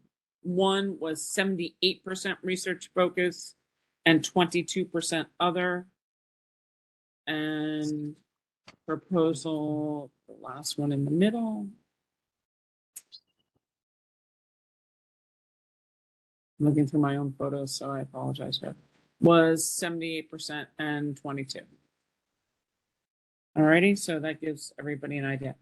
A: 1 was 78% research focus and 22% other. And proposal, the last one in the middle. I'm looking through my own photos, so I apologize for was 78% and 22. Alrighty, so that gives everybody an idea.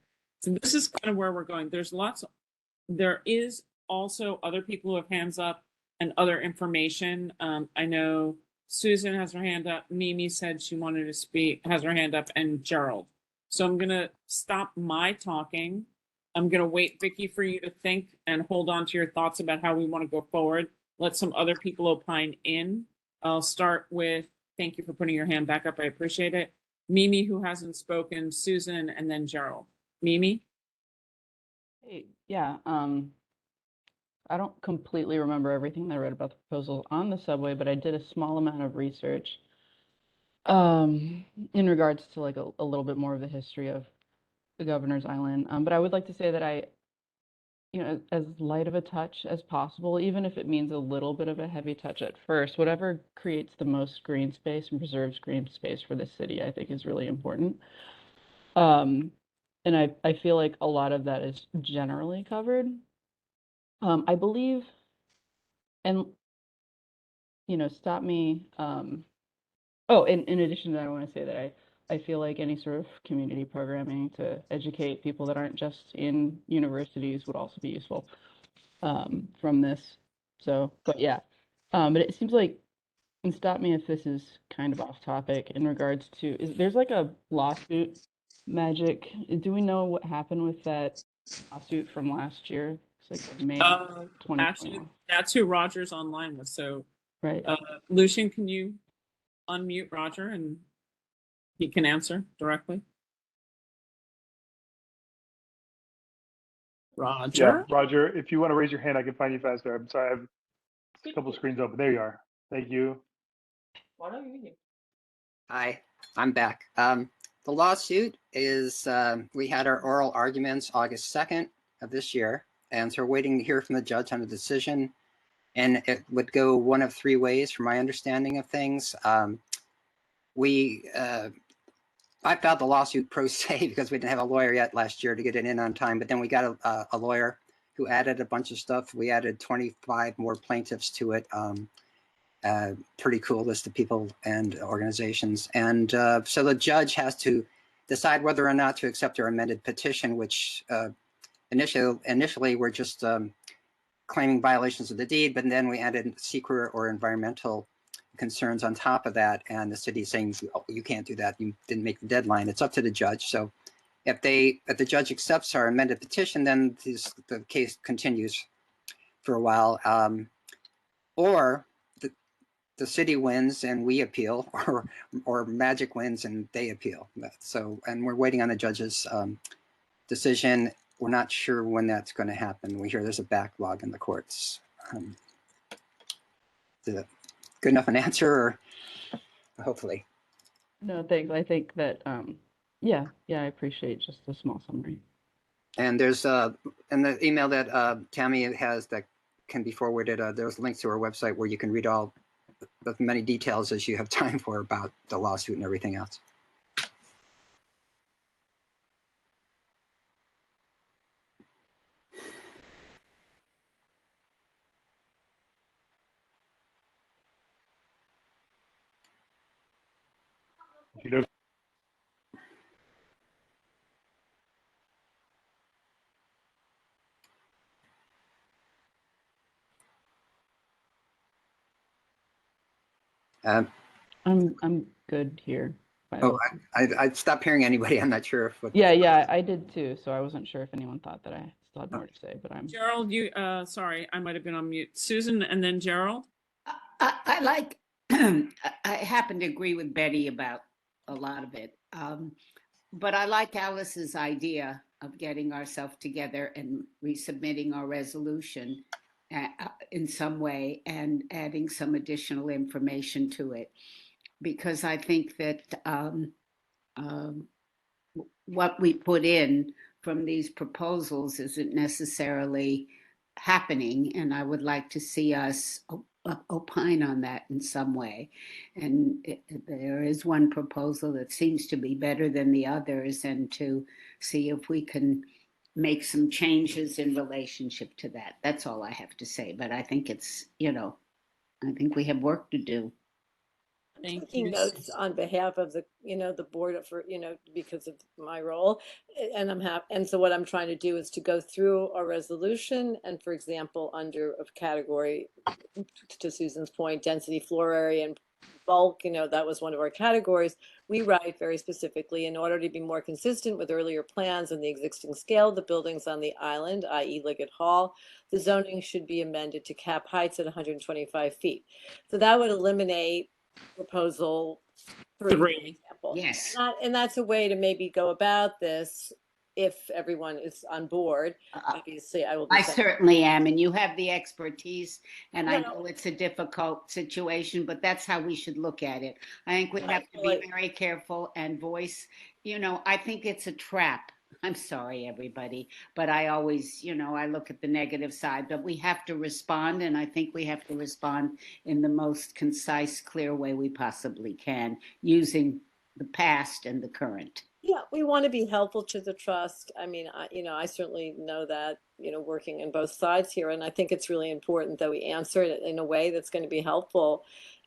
A: So this is kind of where we're going. There is also other people who have hands up and other information. I know Susan has her hand up. Mimi said she wanted to speak, has her hand up, and Gerald. So I'm gonna stop my talking. I'm gonna wait, Vicky, for you to think and hold on to your thoughts about how we want to go forward. Let some other people opine in. I'll start with, thank you for putting your hand back up. I appreciate it. Mimi, who hasn't spoken, Susan, and then Gerald. Mimi?
J: Hey, yeah, I don't completely remember everything that I read about the proposal on the subway, but I did a small amount of research in regards to like a little bit more of the history of the Governor's Island. But I would like to say that I, as light of a touch as possible, even if it means a little bit of a heavy touch at first, whatever creates the most green space and preserves green space for the city, I think is really important. And I feel like a lot of that is generally covered. I believe, and stop me. Oh, in addition to that, I want to say that I feel like any sort of community programming to educate people that aren't just in universities would also be useful from this. So, but yeah, but it seems like, and stop me if this is kind of off topic in regards to, there's like a lawsuit, Magic. Do we know what happened with that lawsuit from last year? It's like May
A: Actually,
J: 2021.
A: that's who Roger's online with. So,
J: Right.
A: Lucian, can you unmute Roger and he can answer directly? Roger?
G: Yeah, Roger, if you want to raise your hand, I can find you faster. I'm sorry, I have a couple screens open. There you are. Thank you.
I: Hi, I'm back. The lawsuit is, we had our oral arguments August 2nd of this year, and so we're waiting to hear from the judge on a decision. And it would go one of three ways from my understanding of things. I filed the lawsuit pro se because we didn't have a lawyer yet last year to get it in on time, but then we got a lawyer who added a bunch of stuff. We added 25 more plaintiffs to it. Pretty cool list of people and organizations. And so the judge has to decide whether or not to accept our amended petition, which initially we're just claiming violations of the deed, but then we added secret or environmental concerns on top of that. And the city's saying, oh, you can't do that. You didn't make the deadline. It's up to the judge. So if the judge accepts our amended petition, then the case continues for a while. Or the city wins and we appeal, or Magic wins and they appeal. So, and we're waiting on the judge's decision. We're not sure when that's going to happen. We hear there's a backlog in the courts. Is it good enough an answer, or hopefully?
J: No, thanks. I think that, yeah, I appreciate just a small summary.
I: And there's in the email that Tammy has that can be forwarded, there's links to our website where you can read all as many details as you have time for about the lawsuit and everything else.
J: I'm good here.
I: Oh, I stopped hearing anybody. I'm not sure if.
J: Yeah, I did too. So I wasn't sure if anyone thought that I still had more to say, but I'm.
A: Gerald, you, sorry, I might have been on mute. Susan and then Gerald.
K: I like, I happen to agree with Betty about a lot of it. But I like Alice's idea of getting ourselves together and resubmitting our resolution in some way and adding some additional information to it. Because I think that what we put in from these proposals isn't necessarily happening, and I would like to see us opine on that in some way. And there is one proposal that seems to be better than the others, and to see if we can make some changes in relationship to that. That's all I have to say. But I think it's, I think we have work to do.
A: Thank
B: taking
A: you.
B: notes on behalf of the, the board for, because of my role. And I'm happy. And so what I'm trying to do is to go through our resolution and, for example, under a category, to Susan's point, density, floor area, and bulk, that was one of our categories. We write very specifically, in order to be more consistent with earlier plans and the existing scale of the buildings on the island, i.e. Liggett Hall, the zoning should be amended to cap heights at 125 feet. So that would eliminate proposal 3, for
A: Three.
B: example.
K: Yes.
B: And that's a way to maybe go about this if everyone is on board. Obviously, I will be
K: I
B: sending-
K: certainly am, and you have the expertise, and I
B: No.
K: know it's a difficult situation, but that's how we should look at it. I think we
B: Right,
K: have to
B: well,
K: be very careful and voice, I think it's a trap. I'm sorry, everybody, but I always, I look at the negative side, but we have to respond, and I think we have to respond in the most concise, clear way we possibly can, using the past and the current.
B: Yeah, we want to be helpful to the trust. I mean, I certainly know that, working in both sides here, and I think it's really important that we answer it in a way that's going to be helpful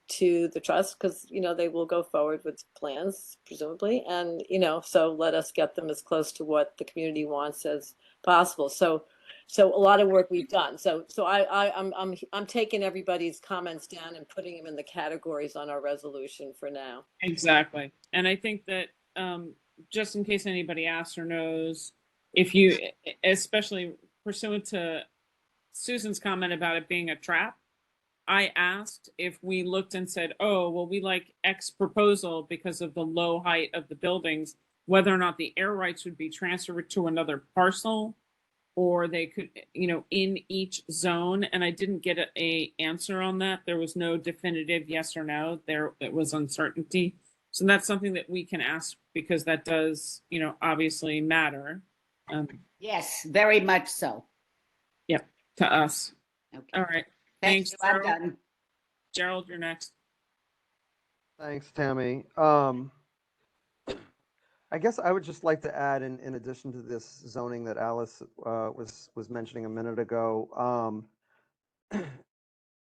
B: to the trust, because, they will go forward with plans, presumably, and, so let us get them as close to what the community wants as possible. So a lot of work we've done. So I'm taking everybody's comments down and putting them in the categories on our resolution for now.
A: Exactly. And I think that just in case anybody asks or knows, if you, especially pursuant to Susan's comment about it being a trap, I asked if we looked and said, oh, well, we like X proposal because of the low height of the buildings, whether or not the air rights would be transferred to another parcel, or they could, in each zone. And I didn't get a answer on that. There was no definitive yes or no. It was uncertainty. So that's something that we can ask, because that does, obviously matter.
K: Yes, very much so.
A: Yep, to us.
K: Okay.
A: All right.
K: Thank
A: Thanks,
K: you. I'm
A: Gerald.
K: done.
A: Gerald, you're next.
E: Thanks, Tammy. I guess I would just like to add, in addition to this zoning that Alice was mentioning a minute ago,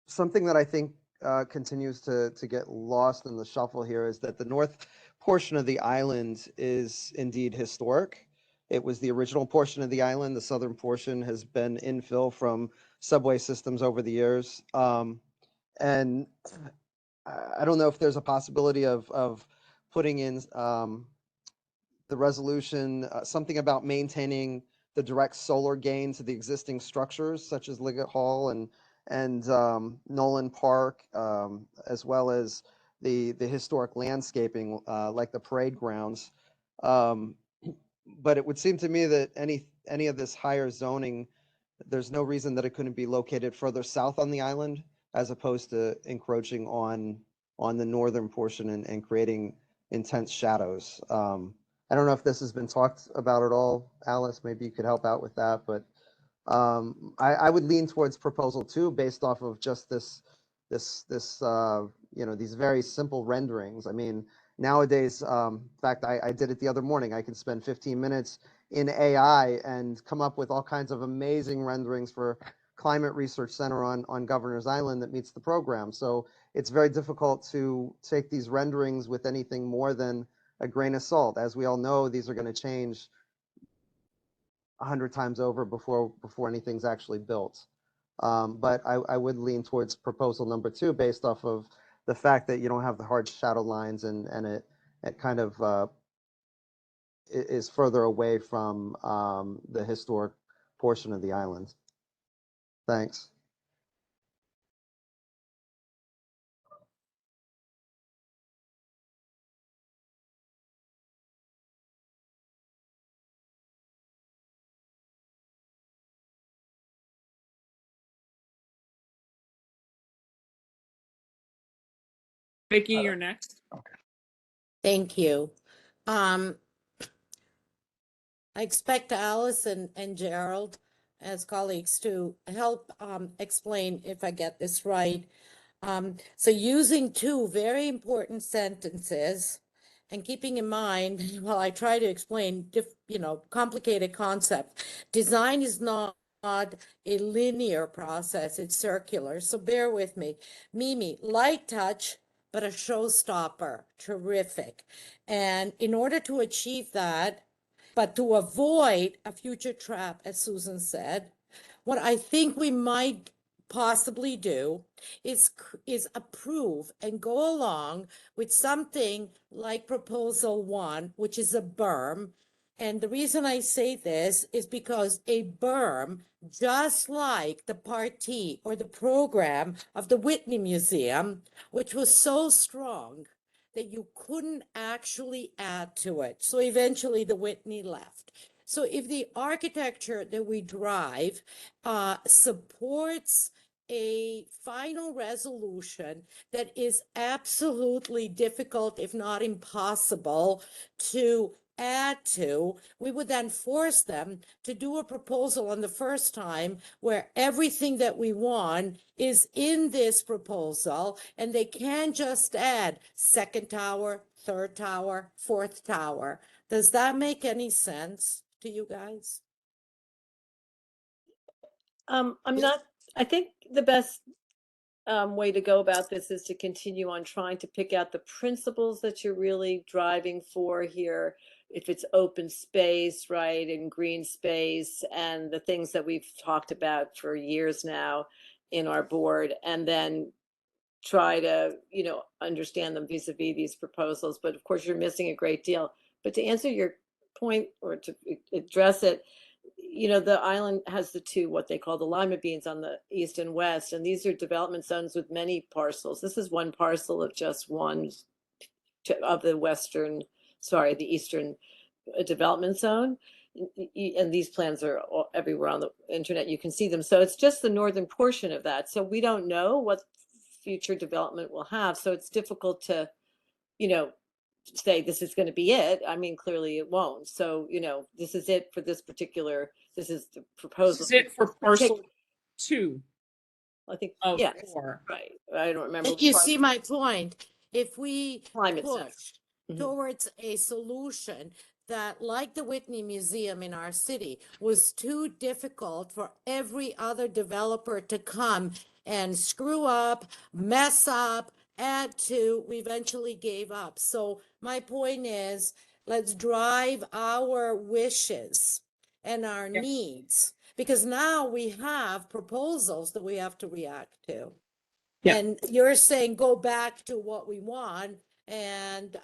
E: something that I think continues to get lost in the shuffle here is that the north portion of the island is indeed historic. It was the original portion of the island. The southern portion has been infill from subway systems over the years. And I don't know if there's a possibility of putting in the resolution, something about maintaining the direct solar gain to the existing structures, such as Liggett Hall and Nolan Park, as well as the historic landscaping, like the parade grounds. But it would seem to me that any of this higher zoning, there's no reason that it couldn't be located further south on the island, as opposed to encroaching on the northern portion and creating intense shadows. I don't know if this has been talked about at all, Alice. Maybe you could help out with that, but I would lean towards proposal 2 based off of just this these very simple renderings. I mean, nowadays, in fact, I did it the other morning. I can spend 15 minutes in AI and come up with all kinds of amazing renderings for Climate Research Center on Governor's Island that meets the program. So it's very difficult to take these renderings with anything more than a grain of salt. As we all know, these are going to change 100 times over before anything's actually built. But I would lean towards proposal number 2 based off of the fact that you don't have the hard shadow lines and it kind of is further away from the historic portion of the island. Thanks.
A: Vicky, you're next.
H: Thank you. I expect Alice and Gerald as colleagues to help explain if I get this right. So using 2 very important sentences and keeping in mind while I try to explain complicated concepts, design is not a linear process, it's circular. So bear with me. Mimi, light touch, but a showstopper. Terrific. And in order to achieve that, but to avoid a future trap, as Susan said, what I think we might possibly do is approve and go along with something like proposal 1, which is a berm. And the reason I say this is because a berm, just like the party or the program of the Whitney Museum, which was so strong that you couldn't actually add to it. So eventually the Whitney left. So if the architecture that we drive supports a final resolution that is absolutely difficult, if not impossible, to add to, we would then force them to do a proposal on the first time where everything that we want is in this proposal, and they can't just add second tower, third tower, fourth tower. Does that make any sense to you guys?
B: I think the best way to go about this is to continue on trying to pick out the principles that you're really driving for here. If it's open space, right, and green space, and the things that we've talked about for years now in our board, and then try to, understand them vis-a-vis these proposals. But of course, you're missing a great deal. But to answer your point, or to address it, the island has the two, what they call the lima beans on the east and west, and these are development zones with many parcels. This is one parcel of just one of the the eastern development zone. And these plans are everywhere on the internet. You can see them. So it's just the northern portion of that. So we don't know what future development will have. So it's difficult to, say this is going to be it. I mean, clearly it won't. So, this is it for this particular, this is the proposal.
A: This is it for parcel 2
B: I think,
A: of
B: yeah,
A: 4.
B: right. I don't remember.
H: You see my point. If we
B: Climate
H: push
B: center.
H: towards a solution that, like the Whitney Museum in our city, was too difficult for every other developer to come and screw up, mess up, add to, we eventually gave up. So my point is, let's drive our wishes and our
A: Yeah.
H: needs, because now we have proposals that we have to react to.
A: Yeah.
H: And you're saying go back to what we want, and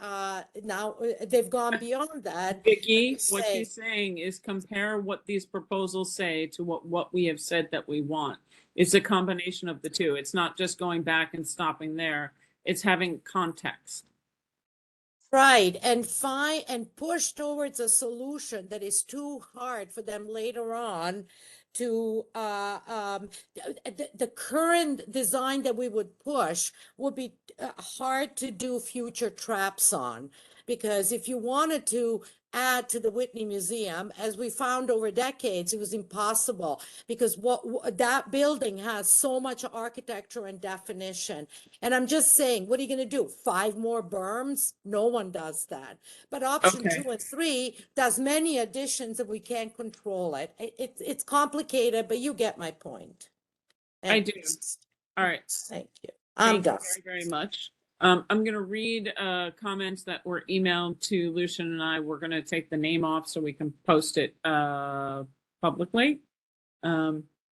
H: now they've gone beyond that.
A: Vicki,
H: and
A: what
H: say-
A: she's saying is compare what these proposals say to what we have said that we want. It's a combination of the two. It's not just going back and stopping there. It's having context.
H: Right, and find and push towards a solution that is too hard for them later on to the current design that we would push would be hard to do future traps on, because if you wanted to add to the Whitney Museum, as we found over decades, it was impossible, because that building has so much architecture and definition. And I'm just saying, what are you going to do? 5 more berms? No one does that. But option
A: Okay.
H: 2 and 3 does many additions, and we can't control it. It's complicated, but you get my point.
A: I
H: And-
A: do. All right.
H: Thank you. I'm
A: Thank
H: done.
A: you very, very much. I'm going to read comments that were emailed to Lucian and I. We're going to take the name off so we can post it publicly.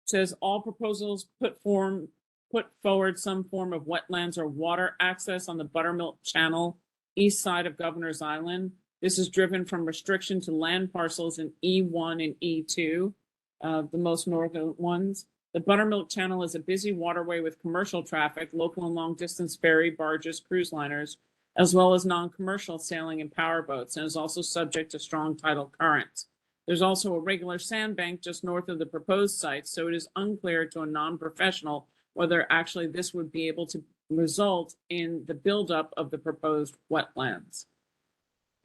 A: Says all proposals put forward some form of wetlands or water access on the Buttermilk Channel east side of Governor's Island. This is driven from restriction to land parcels in E1 and E2, the most northern ones. The Buttermilk Channel is a busy waterway with commercial traffic, local and long-distance ferry, barges, cruise liners, as well as non-commercial sailing and powerboats, and is also subject to strong tidal currents. There's also a regular sandbank just north of the proposed site, so it is unclear to a non-professional whether actually this would be able to result in the buildup of the proposed wetlands.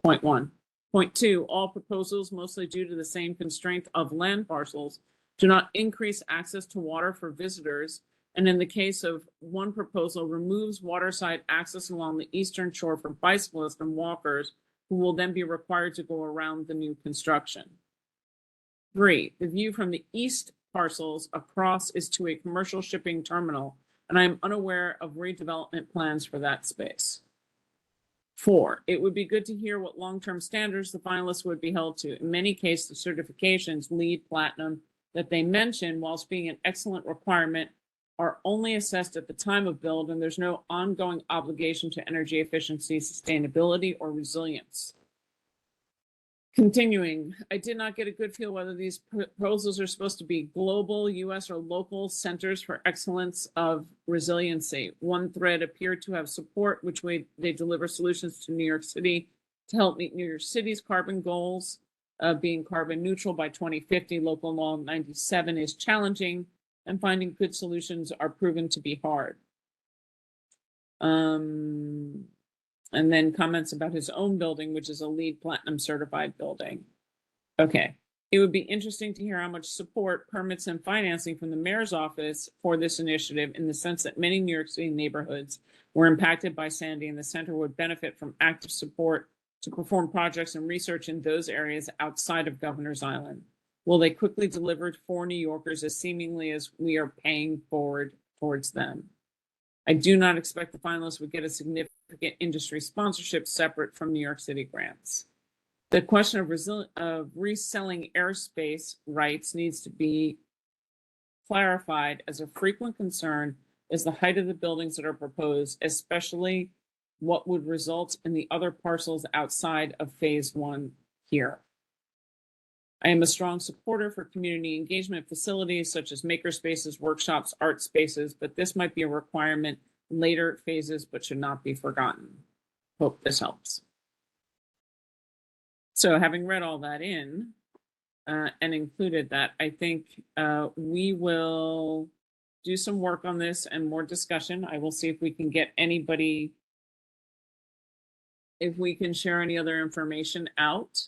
A: Point 1. Point 2, all proposals, mostly due to the same constraint of land parcels, do not increase access to water for visitors, and in the case of one proposal, removes waterside access along the eastern shore for bicyclists and walkers, who will then be required to go around the new construction. 3, the view from the east parcels across is to a commercial shipping terminal, and I am unaware of redevelopment plans for that space. 4, it would be good to hear what long-term standards the finalists would be held to. In many cases, the certifications, LEED, Platinum, that they mention, whilst being an excellent requirement, are only assessed at the time of build, and there's no ongoing obligation to energy efficiency, sustainability, or resilience. Continuing, I did not get a good feel whether these proposals are supposed to be global, US, or local centers for excellence of resiliency. One thread appeared to have support, which way they deliver solutions to New York City to help meet New York City's carbon goals. Being carbon neutral by 2050, local law 97 is challenging, and finding good solutions are proven to be hard. And then comments about his own building, which is a LEED Platinum certified building. Okay, it would be interesting to hear how much support, permits, and financing from the mayor's office for this initiative, in the sense that many New York City neighborhoods were impacted by Sandy, and the center would benefit from active support to perform projects and research in those areas outside of Governor's Island. Will they quickly deliver for New Yorkers as seemingly as we are paying forward towards them? I do not expect the finalists would get a significant industry sponsorship separate from New York City grants. The question of reselling airspace rights needs to be clarified, as a frequent concern is the height of the buildings that are proposed, especially what would result in the other parcels outside of phase 1 here. I am a strong supporter for community engagement facilities such as maker spaces, workshops, art spaces, but this might be a requirement in later phases, but should not be forgotten. Hope this helps. So having read all that in and included that, I think we will do some work on this and more discussion. I will see if we can get anybody, if we can share any other information out.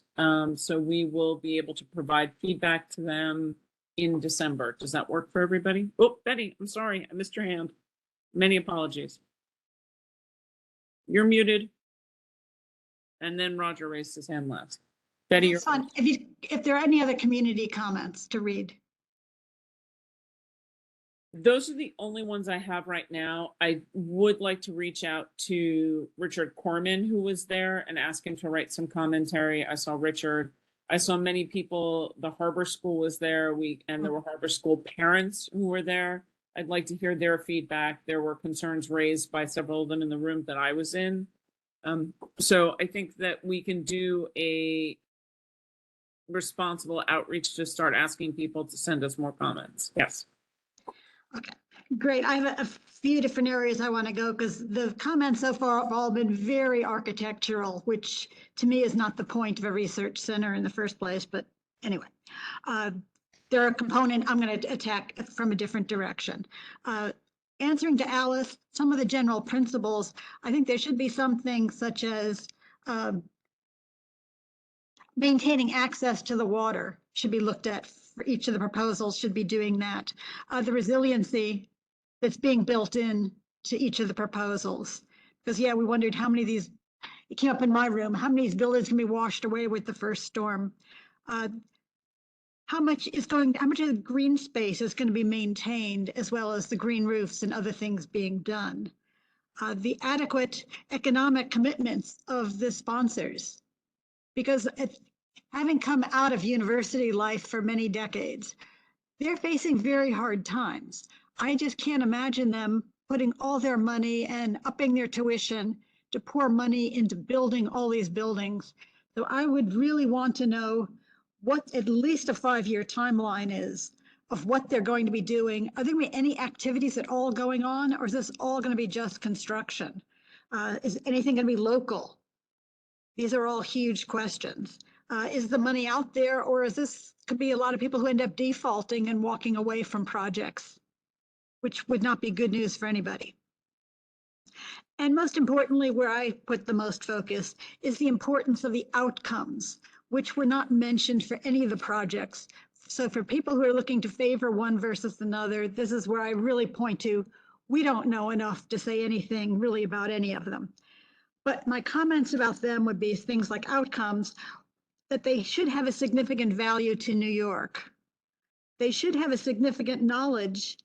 A: So we will be able to provide feedback to them in December. Does that work for everybody? Oh, Betty, I'm sorry, I missed your hand. Many apologies. You're muted. And then Roger raised his hand last. Betty, you're
C: That's fine. If there are any other community comments to read.
A: Those are the only ones I have right now. I would like to reach out to Richard Corman, who was there, and ask him to write some commentary. I saw Richard. I saw many people. The Harbor School was there. And there were Harbor School parents who were there. I'd like to hear their feedback. There were concerns raised by several of them in the room that I was in. So I think that we can do a responsible outreach to start asking people to send us more comments. Yes.
C: Okay, great. I have a few different areas I want to go, because the comments so far have all been very architectural, which to me is not the point of a research center in the first place. But anyway, there are a component I'm going to attack from a different direction. Answering to Alice, some of the general principles, I think there should be something such as maintaining access to the water should be looked at. For each of the proposals should be doing that. The resiliency that's being built in to each of the proposals. Because yeah, we wondered how many of these, it came up in my room, how many of these buildings can be washed away with the first storm? How much of the green space is going to be maintained, as well as the green roofs and other things being done? The adequate economic commitments of the sponsors. Because having come out of university life for many decades, they're facing very hard times. I just can't imagine them putting all their money and upping their tuition to pour money into building all these buildings. So I would really want to know what at least a 5-year timeline is of what they're going to be doing. Are there going to be any activities at all going on, or is this all going to be just construction? Is anything going to be local? These are all huge questions. Is the money out there, or is this could be a lot of people who end up defaulting and walking away from projects, which would not be good news for anybody. And most importantly, where I put the most focus is the importance of the outcomes, which were not mentioned for any of the projects. So for people who are looking to favor one versus another, this is where I really point to, we don't know enough to say anything really about any of them. But my comments about them would be things like outcomes, that they should have a significant value to New York. They should have a significant knowledge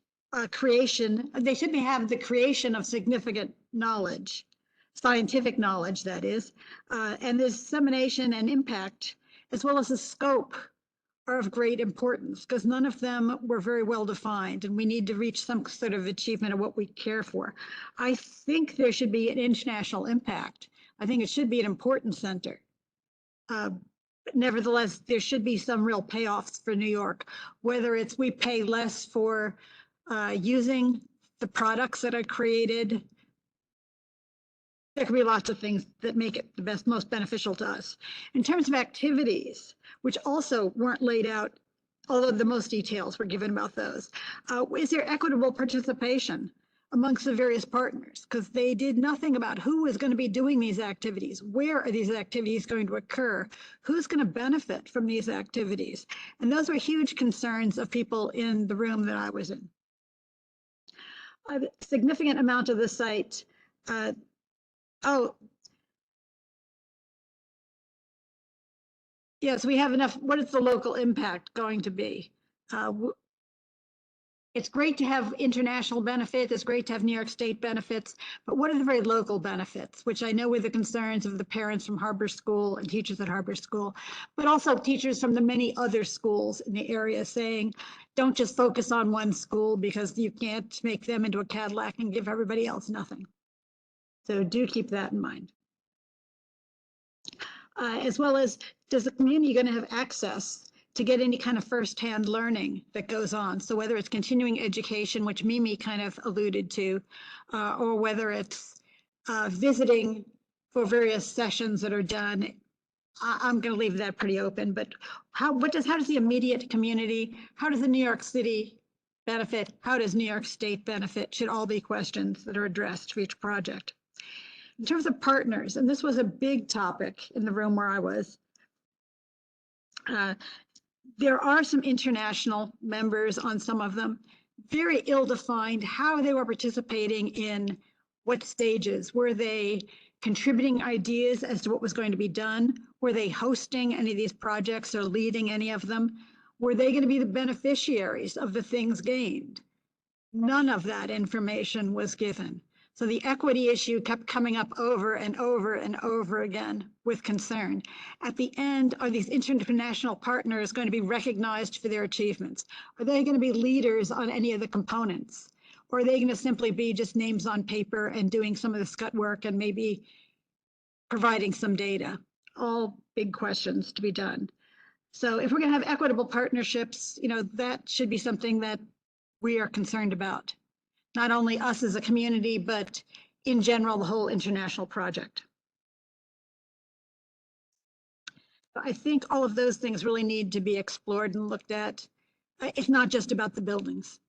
C: creation, they should have the creation of significant knowledge, scientific knowledge, that is, and the dissemination and impact, as well as the scope, are of great importance because none of them were very well defined, and we need to reach some sort of achievement of what we care for. I think there should be an international impact. I think it should be an important center. But nevertheless, there should be some real payoffs for New York, whether it's we pay less for using the products that are created. There could be lots of things that make it the most beneficial to us. In terms of activities, which also weren't laid out, although the most details were given about those, is there equitable participation amongst the various partners? Because they did nothing about who is going to be doing these activities, where are these activities going to occur, who's going to benefit from these activities. And those were huge concerns of people in the room that I was in. A significant amount of the site, yes, we have enough. What is the local impact going to be? It's great to have international benefits. It's great to have New York State benefits, but what are the very local benefits, which I know were the concerns of the parents from Harbor School and teachers at Harbor School, but also teachers from the many other schools in the area saying, don't just focus on one school because you can't make them into a Cadillac and give everybody else nothing. So do keep that in mind. As well as, does the community going to have access to get any kind of firsthand learning that goes on? So whether it's continuing education, which Mimi kind of alluded to, or whether it's visiting for various sessions that are done, I'm going to leave that pretty open. But how does the immediate community, how does the New York City benefit? How does New York State benefit? Should all be questions that are addressed for each project. In terms of partners, and this was a big topic in the room where I was, there are some international members on some of them, very ill-defined how they were participating in what stages. Were they contributing ideas as to what was going to be done? Were they hosting any of these projects or leading any of them? Were they going to be the beneficiaries of the things gained? None of that information was given. So the equity issue kept coming up over and over and over again with concern. At the end, are these international partners going to be recognized for their achievements? Are they going to be leaders on any of the components? Or are they going to simply be just names on paper and doing some of the scut work and maybe providing some data? All big questions to be done. So if we're going to have equitable partnerships, that should be something that we are concerned about. Not only us as a community, but in general, the whole international project. I think all of those things really need to be explored and looked at. It's not just about the buildings.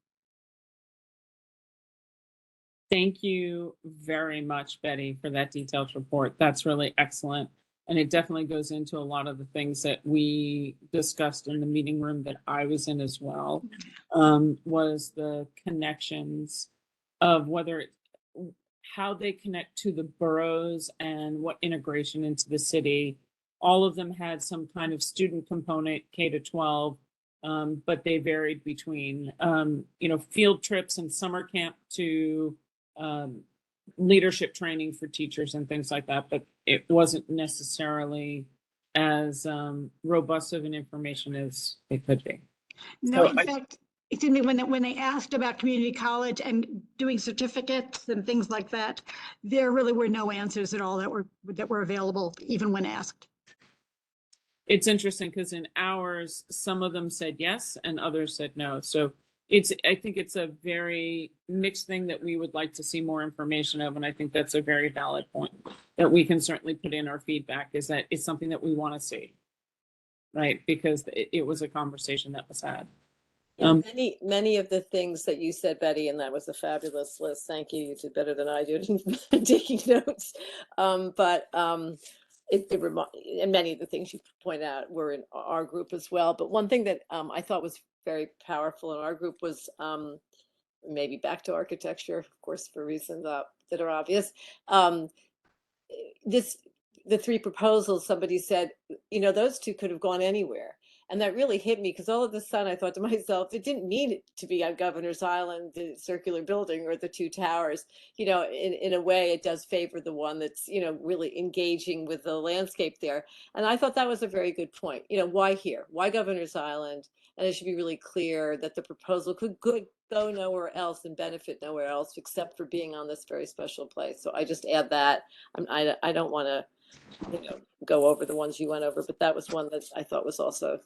A: Thank you very much, Betty, for that detailed report. That's really excellent. And it definitely goes into a lot of the things that we discussed in the meeting room that I was in as well, was the connections of how they connect to the boroughs and what integration into the city. All of them had some kind of student component, K to 12, but they varied between, field trips and summer camp to leadership training for teachers and things like that. But it wasn't necessarily as robust of an information as it could be.
C: No,
A: So
C: in fact, excuse me, when they asked about community college and doing certificates and things like that, there really were no answers at all that were available, even when asked.
A: It's interesting because in ours, some of them said yes and others said no. So I think it's a very mixed thing that we would like to see more information of. And I think that's a very valid point that we can certainly put in our feedback, is that it's something that we want to see, right? Because it was a conversation that was had.
B: Many of the things that you said, Betty, and that was a fabulous list. Thank you. You did better than I did in taking notes. And many of the things you pointed out were in our group as well. But one thing that I thought was very powerful in our group was maybe back to architecture, of course, for reasons that are obvious. The three proposals, somebody said, those two could have gone anywhere. And that really hit me because all of a sudden I thought to myself, it didn't need it to be on Governor's Island, the circular building or the two towers. In a way, it does favor the one that's, really engaging with the landscape there. And I thought that was a very good point. Why here? Why Governor's Island? And it should be really clear that the proposal could go nowhere else and benefit nowhere else except for being on this very special place. So I just add that. I don't want to, go over the ones you went over, but that was one that I thought was also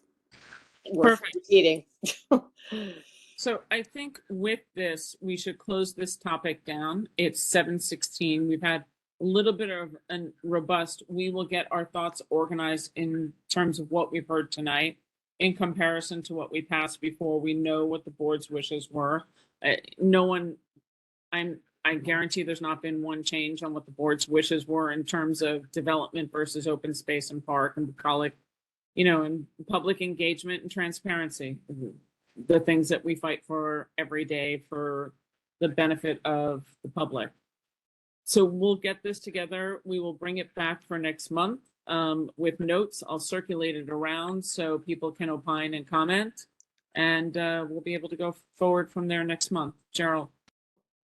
B: worth
A: Perfect.
B: repeating.
A: So I think with this, we should close this topic down. It's 7:16. We've had a little bit of a robust, we will get our thoughts organized in terms of what we've heard tonight in comparison to what we passed before. We know what the board's wishes were. No one, I guarantee there's not been one change on what the board's wishes were in terms of development versus open space and park and bucolic, and public engagement and transparency, the things that we fight for every day for the benefit of the public. So we'll get this together. We will bring it back for next month with notes. I'll circulate it around so people can opine and comment, and we'll be able to go forward from there next month. Gerald.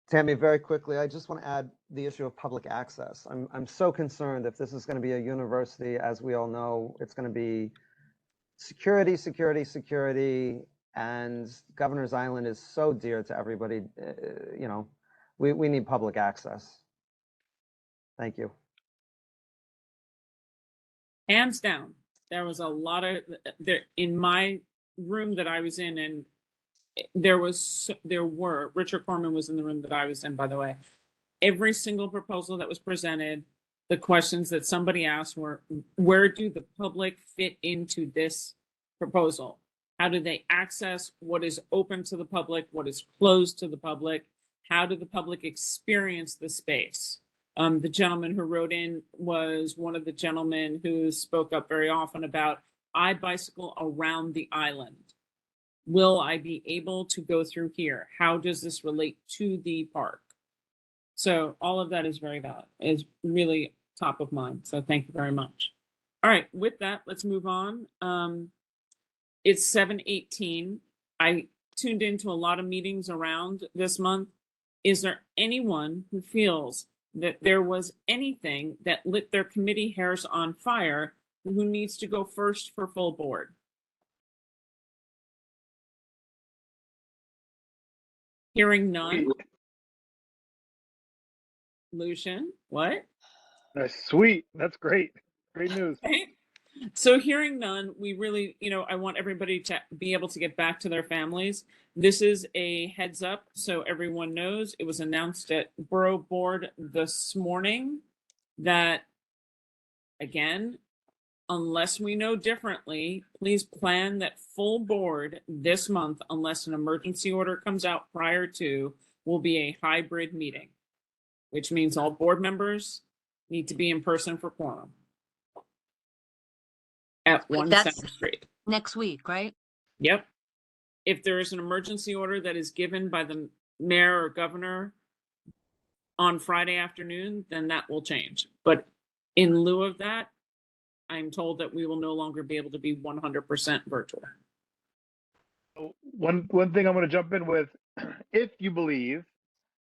E: Tammy, very quickly, I just want to add the issue of public access. I'm so concerned if this is going to be a university, as we all know, it's going to be security, security, security, and Governor's Island is so dear to everybody. We need public access. Thank you.
A: Hands down, there was a lot of there in my room that I was in, and there were Richard Corman was in the room that I was in, by the way. Every single proposal that was presented, the questions that somebody asked were, where do the public fit into this proposal? How do they access what is open to the public, what is closed to the public? How do the public experience the space? The gentleman who wrote in was one of the gentlemen who spoke up very often about, I bicycle around the island. Will I be able to go through here? How does this relate to the park? So all of that is very valid, is really top of mind. So thank you very much. All right, with that, let's move on. It's 7:18. I tuned into a lot of meetings around this month. Is there anyone who feels that there was anything that lit their committee hairs on fire who needs to go first for full board? Hearing none. Lucian, what?
G: That's sweet. That's great. Great news.
A: Okay. So hearing none, we really, I want everybody to be able to get back to their families. This is a heads up, so everyone knows. It was announced at Borough Board this morning that, again, unless we know differently, please plan that full board this month, unless an emergency order comes out prior to, will be a hybrid meeting, which means all board members need to be in person for quorum at 1
D: That's
A: Center Street.
D: next week, right?
A: Yep. If there is an emergency order that is given by the mayor or governor on Friday afternoon, then that will change. But in lieu of that, I'm told that we will no longer be able to be 100% virtual.
G: One thing I'm going to jump in with, if you believe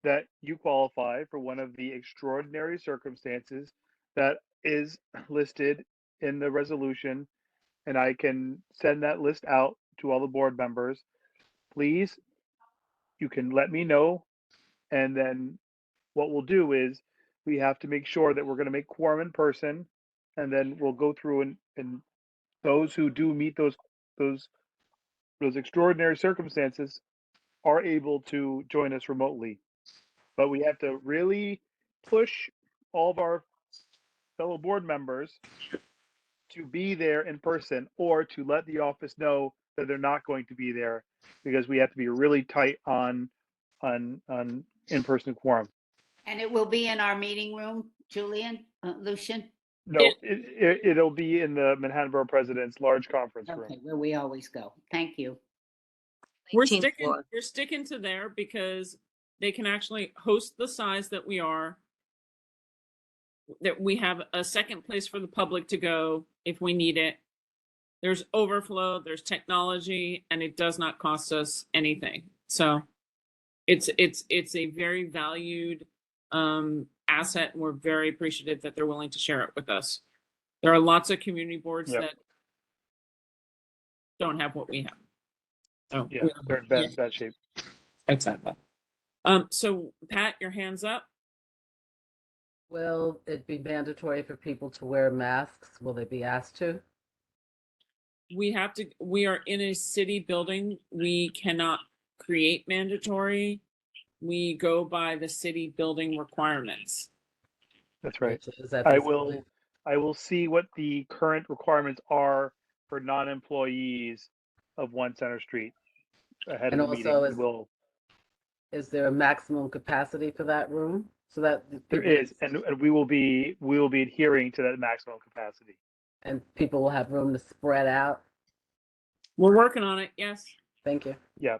G: that you qualify for one of the extraordinary circumstances that is listed in the resolution, and I can send that list out to all the board members, please, you can let me know. And then what we'll do is we have to make sure that we're going to make quorum in person, and then we'll go through and those who do meet those extraordinary circumstances are able to join us remotely. But we have to really push all of our fellow board members to be there in person, or to let the office know that they're not going to be there, because we have to be really tight on in-person quorum.
K: And it will be in our meeting room, Lucian?
G: No, it'll be in the Manhattan Borough President's large conference room.
K: Okay, where we always go. Thank you.
A: We're
D: 18th floor.
A: sticking to there because they can actually host the size that we are, that we have a second place for the public to go if we need it. There's overflow, there's technology, and it does not cost us anything. So it's a very valued asset, and we're very appreciative that they're willing to share it with us. There are lots of community boards
G: Yep.
A: that don't have what we have. So
G: Yeah, they're in bad shape.
A: exactly. So Pat, your hand's up.
L: Will it be mandatory for people to wear masks? Will they be asked to?
A: We are in a city building. We cannot create mandatory. We go by the city building requirements.
G: That's right.
L: Which is at
G: I
L: this
G: will
L: point-
G: I will see what the current requirements are for non-employees of One Center Street ahead
L: And
G: of the meeting.
L: also,
G: And we'll
L: is there a maximum capacity for that room? So that
G: there
L: people-
G: is, and we will be adhering to that maximum capacity.
L: and people will have room to spread out.
A: We're working on it. Yes,
L: Thank you.
G: Yeah.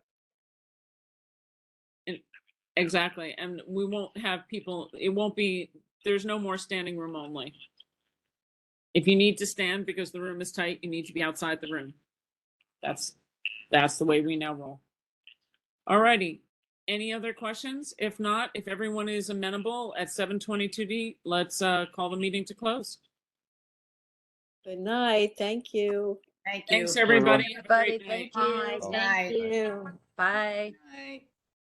A: exactly. And we won't have people, it won't be, there's no more standing room only. If you need to stand because the room is tight, you need to be outside the room. That's the way we now roll. All righty. Any other questions? If not, if everyone is amenable at 7:22 let's call the meeting to close.
B: Good night. Thank you.
K: Thank you.
A: Thanks, everybody. Have a
D: Everybody,
A: great night.
D: thank you.
K: Bye.
B: Thank you.
D: Bye.
B: Night.